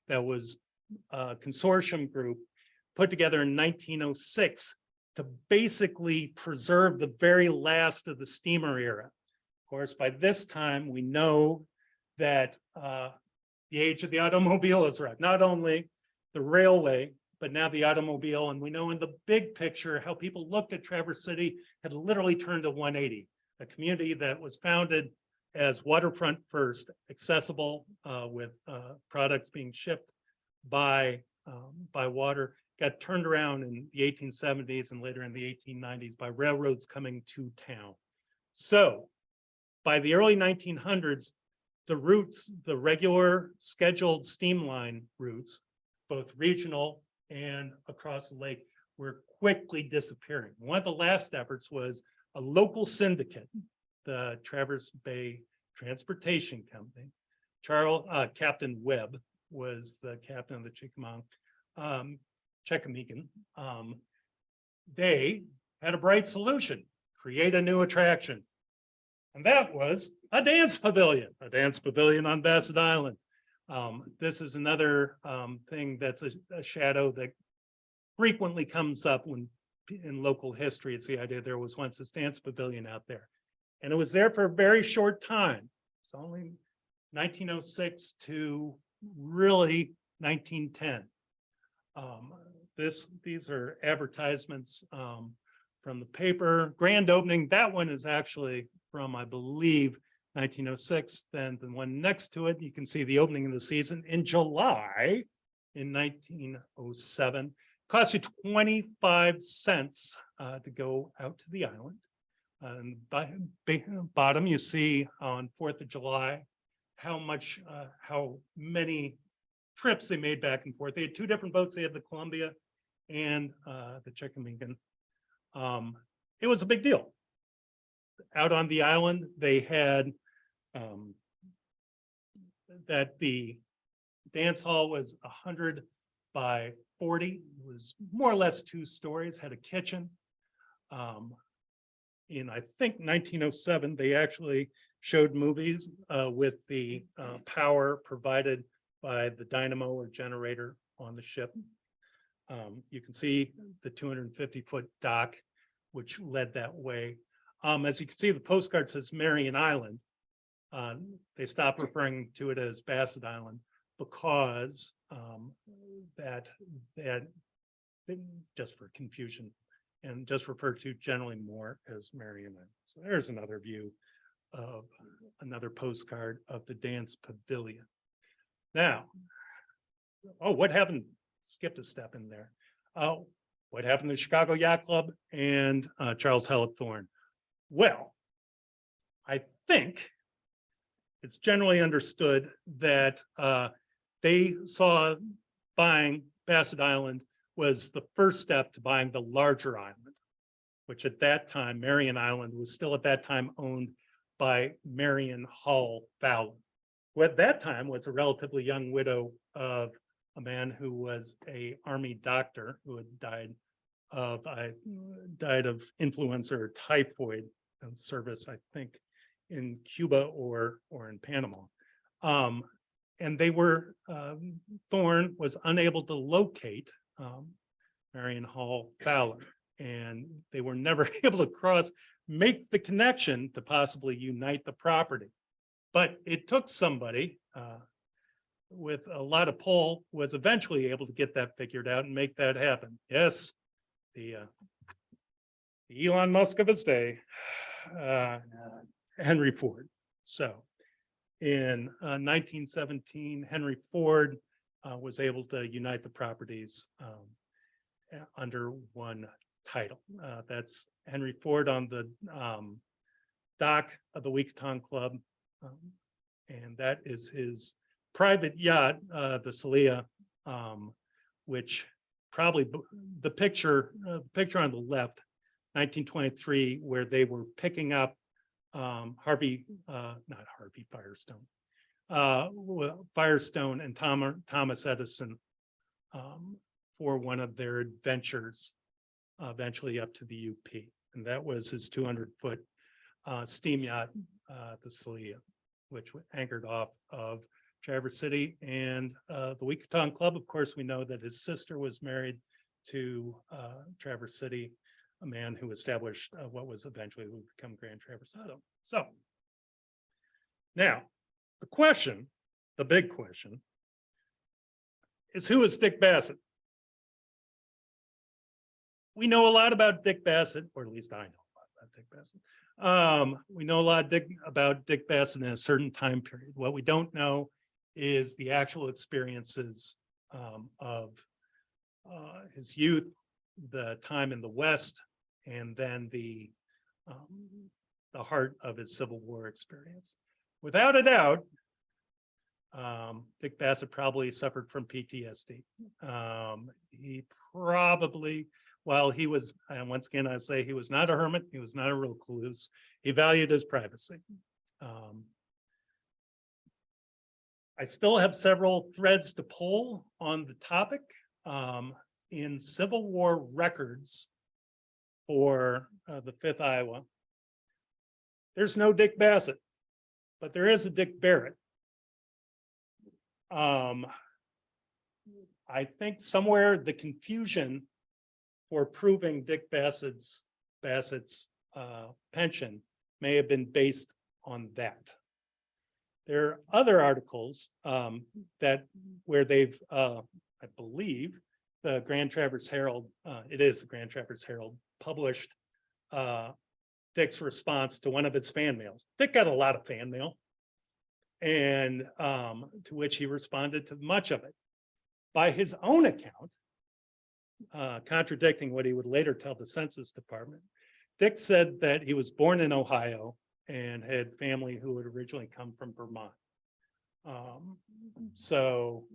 That was a consortium group put together in 1906 to basically preserve the very last of the steamer era. Of course, by this time, we know that the age of the automobile is arrived. Not only the railway, but now the automobile. And we know in the big picture how people looked at Traverse City had literally turned to 180, a community that was founded as waterfront first, accessible with products being shipped by water, got turned around in the 1870s and later in the 1890s by railroads coming to town. So by the early 1900s, the routes, the regular scheduled steamline routes, both regional and across the lake, were quickly disappearing. One of the last efforts was a local syndicate, the Traverse Bay Transportation Company. Captain Webb was the captain of the Chesapeake. They had a bright solution: create a new attraction. And that was a dance pavilion on Bassett Island. This is another thing that's a shadow that frequently comes up when in local history. It's the idea there was once this dance pavilion out there. And it was there for a very short time. It's only 1906 to really 1910. These are advertisements from the paper. Grand opening, that one is actually from, I believe, 1906. Then the one next to it, you can see the opening of the season in July in 1907. Cost you 25 cents to go out to the island. And by bottom, you see on 4th of July how many trips they made back and forth. They had two different boats. They had the Columbia and the Chesapeake. It was a big deal. Out on the island, they had that the dance hall was 100 by 40. It was more or less 2 stories, had a kitchen. In, I think, 1907, they actually showed movies with the power provided by the dynamo or generator on the ship. You can see the 250-foot dock, which led that way. As you can see, the postcard says Marion Island. They stopped referring to it as Bassett Island because that just for confusion, and just referred to generally more as Marion Island. So there's another view of another postcard of the dance pavilion. Now, what happened? Skipped a step in there. What happened to the Chicago Yacht Club and Charles Hellett Thorne? Well, I think it's generally understood that they saw buying Bassett Island was the first step to buying the larger island, which at that time, Marion Island was still at that time owned by Marion Hall Fowler, who at that time was a relatively young widow of a man who was an Army doctor who had died of influenza or typhoid in service, I think, in Cuba or in Panama. And they were, Thorne was unable to locate Marion Hall Fowler, and they were never able to make the connection to possibly unite the property. But it took somebody with a lot of pull was eventually able to get that figured out and make that happen. Yes, the Elon Musk of his day, Henry Ford. So in 1917, Henry Ford was able to unite the properties under one title. That's Henry Ford on the dock of the Weekatong Club. And that is his private yacht, the Celia, which probably the picture on the left, 1923, where they were picking up not Harvey Firestone, Firestone and Thomas Edison for one of their adventures, eventually up to the UP. And that was his 200-foot steam yacht, the Celia, which anchored off of Traverse City. And the Weekatong Club, of course, we know that his sister was married to Traverse City, a man who established what was eventually would become Grand Traverse Auto. So now the question, the big question, is who is Dick Bassett? We know a lot about Dick Bassett, or at least I know a lot about Dick Bassett. We know a lot about Dick Bassett in a certain time period. What we don't know is the actual experiences of his youth, the time in the West, and then the heart of his Civil War experience. Without a doubt, Dick Bassett probably suffered from PTSD. He probably, while he was, and once again, I say he was not a hermit, he was not a recluse, he valued his privacy. I still have several threads to pull on the topic. In Civil War records for the 5th Iowa, there's no Dick Bassett, but there is a Dick Barrett. I think somewhere the confusion for proving Dick Bassett's pension may have been based on that. There are other articles where they've, I believe, the Grand Traverse Herald, it is the Grand Traverse Herald, published Dick's response to one of its fan mails. Dick got a lot of fan mail, and to which he responded to much of it. By his own account, contradicting what he would later tell the Census Department, Dick said that he was born in Ohio and had family who had originally come from Vermont. So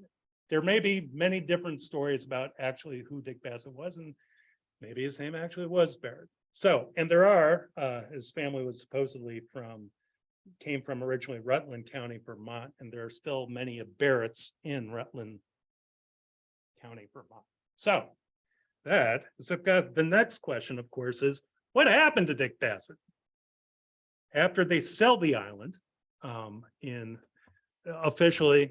there may be many different stories about actually who Dick Bassett was, and maybe his name actually was Barrett. So, and there are, his family was supposedly came from originally Rutland County, Vermont, and there are still many of Barrett's in Rutland County, Vermont. So that is the next question, of course, is what happened to Dick Bassett? After they sell the island, officially,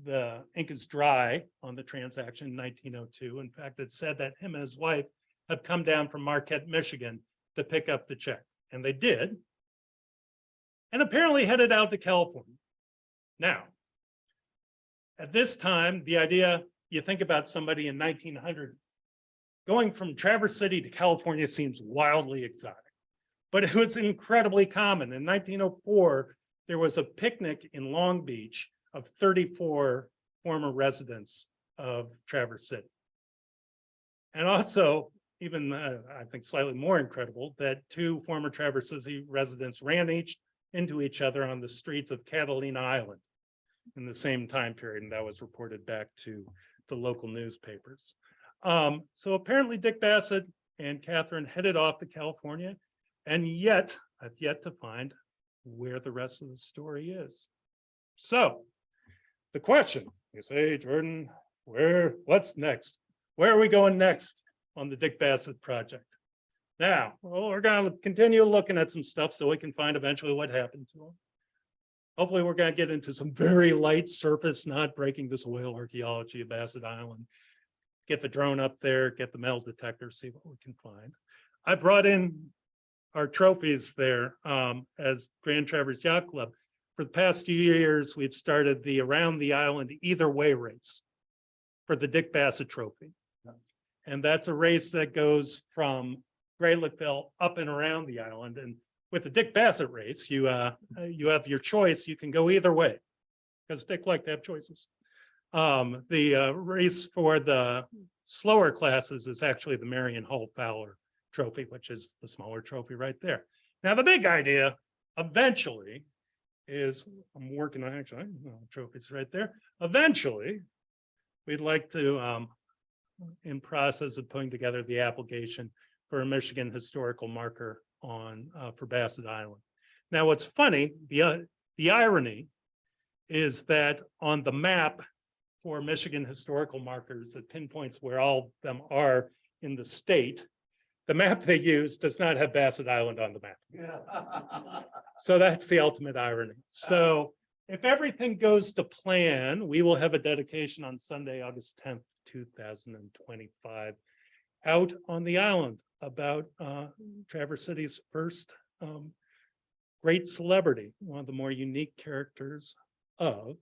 the ink is dry on the transaction in 1902. In fact, it said that him and his wife have come down from Marquette, Michigan to pick up the check. And they did. And apparently headed out to California. Now, at this time, the idea, you think about somebody in 1900, going from Traverse City to California seems wildly exotic. But it was incredibly common. In 1904, there was a picnic in Long Beach of 34 former residents of Traverse City. And also, even I think slightly more incredible, that 2 former Traverse City residents ran into each other on the streets of Catalina Island in the same time period, and that was reported back to the local newspapers. So apparently Dick Bassett and Catherine headed off to California, and yet I've yet to find where the rest of the story is. So the question is, hey, Jordan, what's next? Where are we going next on the Dick Bassett project? Now, well, we're going to continue looking at some stuff so we can find eventually what happened to him. Hopefully we're going to get into some very light surface, not breaking the soil archaeology of Bassett Island. Get the drone up there, get the metal detector, see what we can find. I brought in our trophies there as Grand Traverse Yacht Club. For the past few years, we've started the Around the Island Either Way race for the Dick Bassett Trophy. And that's a race that goes from Great Lakeville up and around the island. And with the Dick Bassett race, you have your choice. You can go either way because Dick liked to have choices. The race for the slower classes is actually the Marion Hull Fowler Trophy, which is the smaller trophy right there. Now, the big idea eventually is, I'm working on actually, trophies right there. Eventually, we'd like to, in process of putting together the application for a Michigan historical marker on for Bassett Island. Now, what's funny, the irony is that on the map for Michigan historical markers that pinpoints where all of them are in the state, the map they use does not have Bassett Island on the map. So that's the ultimate irony. So if everything goes to plan, we will have a dedication on Sunday, August 10th, 2025, out on the island about Traverse City's first great celebrity, one of the more unique characters of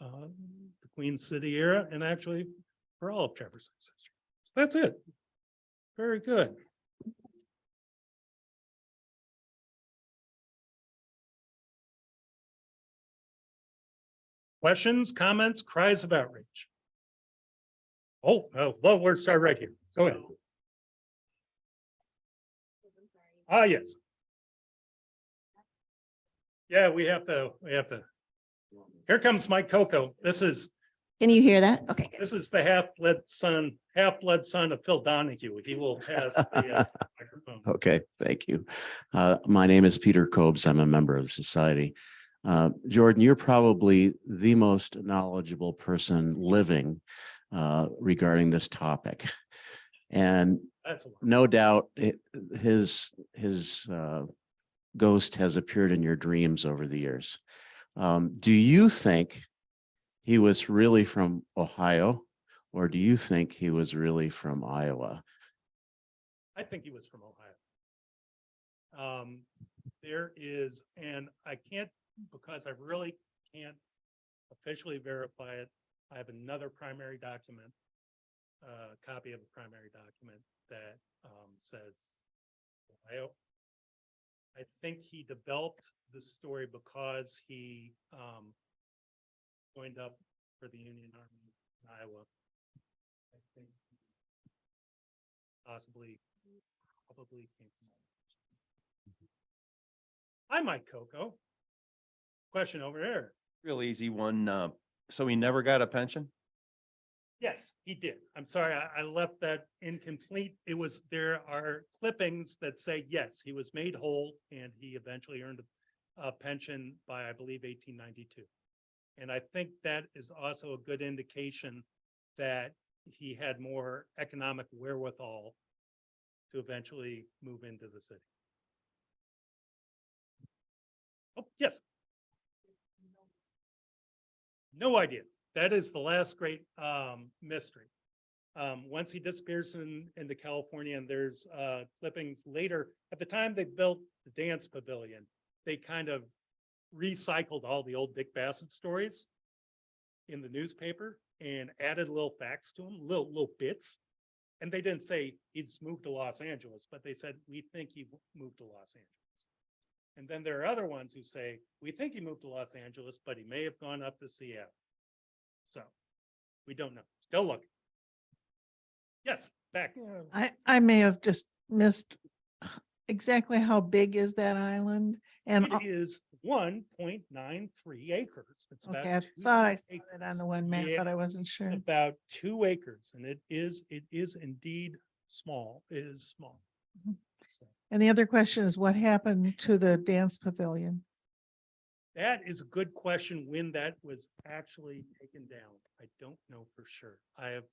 the Queen City era, and actually for all of Traverse City's history. So that's it. Very good. Questions, comments, cries of outrage? Oh, well, we'll start right here. Go ahead. Ah, yes. Yeah, we have to. Here comes Mike Coco. Can you hear that? Okay, good. This is the half-blood son of Phil Donahue. He will pass the microphone. Okay, thank you. My name is Peter Kobes. I'm a member of the society. Jordan, you're probably the most knowledgeable person living regarding this topic. And That's a lot. no doubt his ghost has appeared in your dreams over the years. Do you think he was really from Ohio, or do you think he was really from Iowa? I think he was from Ohio. There is, and I can't, because I really can't officially verify it. I have another primary document, copy of a primary document that says Ohio. I think he developed the story because he joined up for the Union Army in Iowa. I think probably came from. Hi, Mike Coco. Question over here. Real easy one. So he never got a pension? Yes, he did. I'm sorry, I left that incomplete. There are clippings that say, yes, he was made whole and he eventually earned a pension by, I believe, 1892. And I think that is also a good indication that he had more economic wherewithal to eventually move into the city. Oh, yes. No idea. That is the last great mystery. Once he disappears into California, and there's clippings later, at the time they built the dance pavilion, they kind of recycled all the old Dick Bassett stories in the newspaper and added little facts to them, little bits. And they didn't say he's moved to Los Angeles, but they said, we think he moved to Los Angeles. And then there are other ones who say, we think he moved to Los Angeles, but he may have gone up to Seattle. So we don't know. Still looking. Yes, back. I may have just missed exactly how big is that island? And It is 1.93 acres. It's about okay, I 2 thought I saw acres. it on the one map, Yeah, but I wasn't sure. about 2 acres, and it is indeed small. It is small. Mhm. So And the other question is what happened to the dance pavilion? that is a good question when that was actually taken down. I don't know for sure. I have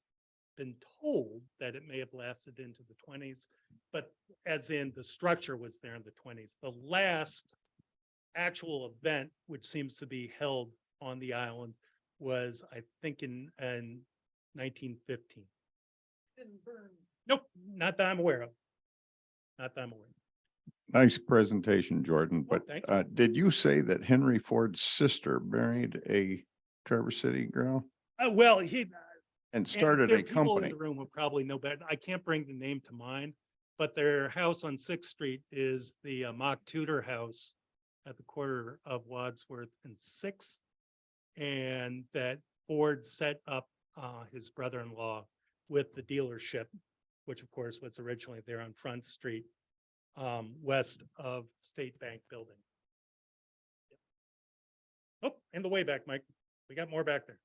been told that it may have lasted into the 20s, but as in the structure was there in the 20s. The last actual event, which seems to be held on the island, was I think in 1915. Didn't burn. Nope, not that I'm aware of. Not that I'm aware of. Nice presentation, Jordan, Oh, but thank you. did you say that Henry Ford's sister married a Traverse City girl Well, and and started there a are people in company? the room who probably know better. I can't bring the name to mind, but their house on 6th Street is the Mock Tudor House at the corner of Wadsworth and 6th. And that Ford set up his brother-in-law with the dealership, which of course was originally there on Front Street, west of State Bank Building. Oh, and the way back, Mike. We got more back there.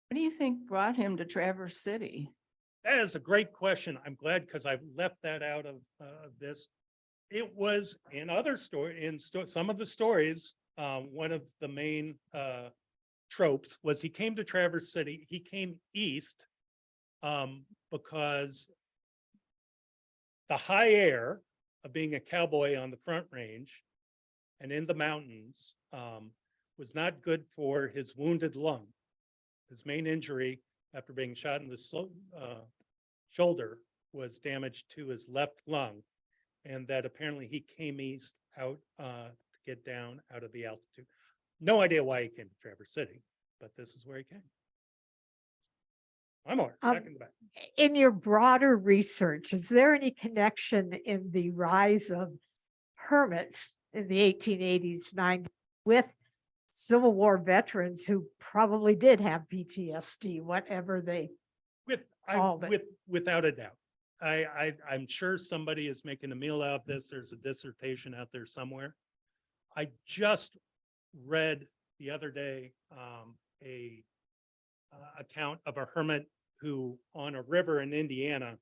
What do you think brought him to Traverse City? That is a great question. I'm glad because I've left that out of this. It was in other some of the stories, one of the main tropes was he came to Traverse City. He came east because the high air of being a cowboy on the Front Range and in the mountains was not good for his wounded lung. His main injury after being shot in the shoulder was damage to his left lung, and that apparently he came east out to get down out of the altitude. No idea why he came to Traverse City, but this is where he came. I'm all right, back in the back. In your broader research, is there any connection in the rise of hermits in the 1880s, 90s with Civil War veterans who probably did have PTSD, whatever they called it? Without a doubt. I'm sure somebody is making a meal out of this. There's a dissertation out there somewhere. I just read the other day a account of a hermit who on a river in Indiana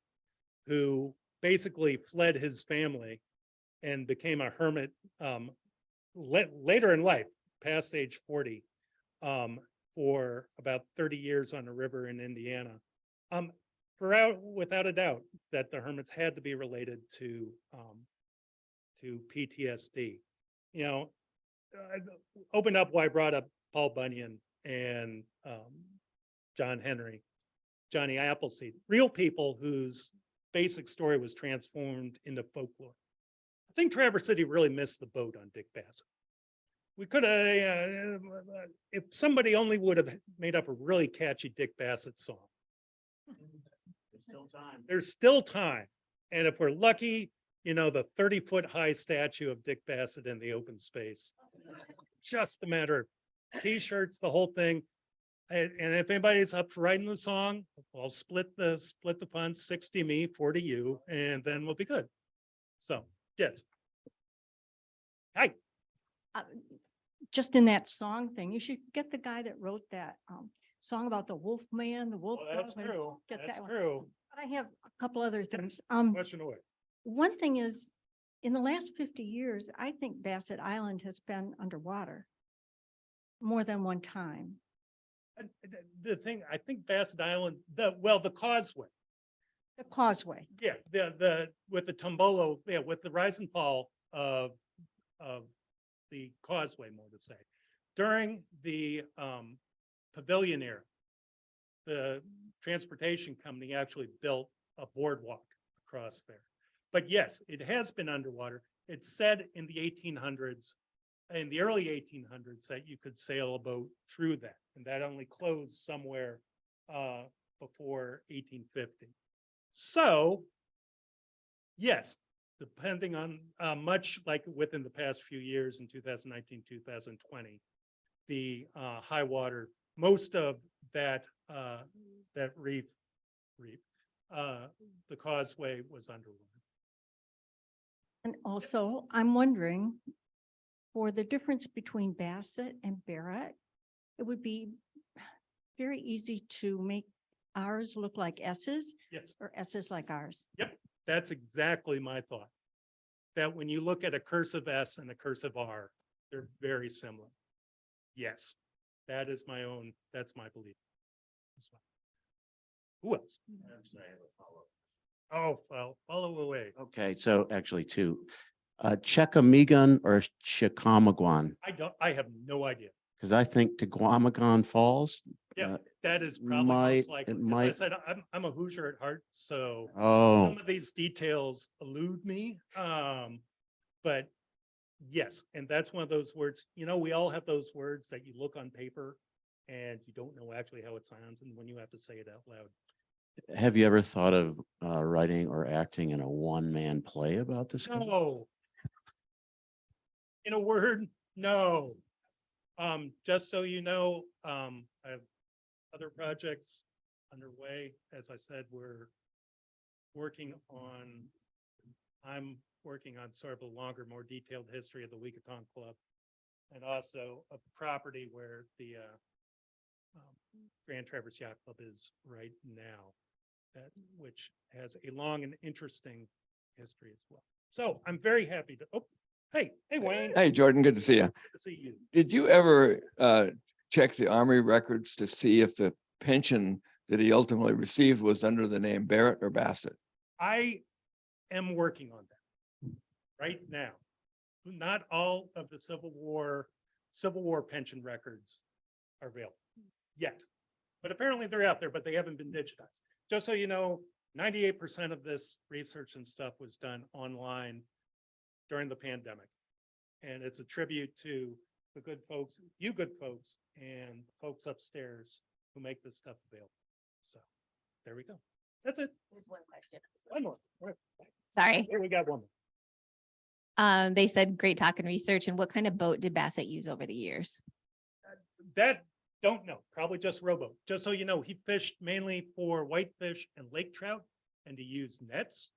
who basically fled his family and became a hermit later in life, past age 40, for about 30 years on a river in Indiana. Without a doubt that the hermits had to be related to PTSD. You know, open up why I brought up Paul Bunyan and Johnny Appleseed, real people whose basic story was transformed into folklore. I think Traverse City really missed the boat on Dick Bassett. We could have, if somebody only would have made up a really catchy Dick Bassett song. There's still time. There's still time. And if we're lucky, you know, the 30-foot high statue of Dick Bassett in the open space. Just a matter of t-shirts, the whole thing. And if anybody's up for writing the song, I'll split the funds, 60 me, 40 you, and then we'll be good. So, yes. Hi. Just in that song thing, you should get the guy that wrote that song about the wolf man, the wolf. Well, that's dog, and true. Get That's that one. true. But I have a couple other things. Question away. One thing is, in the last 50 years, I think Bassett Island has been underwater more than one time. The thing, I think Bassett Island, the causeway. The causeway. Yeah, with the tombolo, yeah, with the rise and fall of the causeway, more to say. During the pavilion era, the transportation company actually built a boardwalk across there. But yes, it has been underwater. It's said in the 1800s, in the early 1800s, that you could sail a boat through that, and that only closed somewhere before 1850. So, yes, depending on much like within the past few years in 2019, 2020, the high water, most of that reef, the causeway was underwater. And also, I'm wondering, for the difference between Bassett and Barrett, it would be very easy to make ours look like S's Yes, or S's like ours. that's exactly my thought. That when you look at a cursive S and a cursive R, they're very similar. Yes, that's my belief as well. Who else? Oh, well, follow away. Okay, so actually two. Chequamegon or Chicamaguan, I have no idea. because I think Teguamagon Falls. Yeah, uh, that is probably might- most likely. it As I might- said, I'm a Hoosier at heart, so Oh, some of these details elude me. But yes, and that's one of those words, you know, we all have those words that you look on paper and you don't know actually how it sounds, and when you have to say it out loud. have you ever thought of writing or acting in a one-man play about this? No. In a word, No. Just so you know, I have other projects underway. As I said, I'm working on sort of a longer, more detailed history of the Weekaton Club. And also a property where the Grand Traverse Yacht Club is right now, which has a long and interesting history as well. So I'm very happy to, hey Wayne. Hey, Jordan, good to see you. Good to see you. Did you ever check the Army records to see if the pension that he ultimately received was under the name Barrett or Bassett? I am working on that right now. Not all of the Civil War pension records are available yet, but apparently they're out there, but they haven't been digitized. Just so you know, 98% of this research and stuff was done online during the pandemic. And it's a tribute to the good folks, you good folks, and folks upstairs who make this stuff available. So there we go. That's it. There's one question. One more. Sorry. Here we got one more. They said great talk and research. And what kind of boat did Bassett use over the years? That don't know, probably just rowboat. Just so you know, he fished mainly for whitefish and lake trout, and he used nets,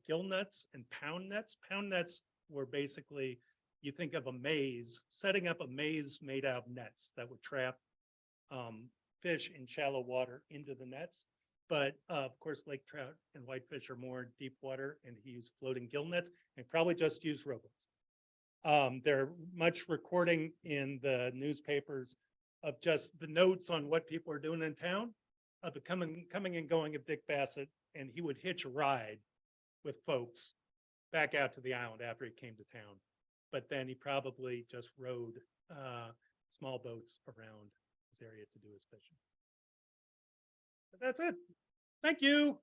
gill nets and pound nets. Pound nets were basically, you think of a maze, setting up a maze made out of nets that would trap fish in shallow water into the nets. But of course, lake trout and whitefish are more deep water, and he used floating gill nets and probably just used rowboats. There are much recording in the newspapers of just the notes on what people are doing in town, of the coming and going of Dick Bassett, and he would hitch a ride with folks back out to the island after he came to town. But then he probably just rowed small boats around his area to do his fishing. But that's it. Thank you.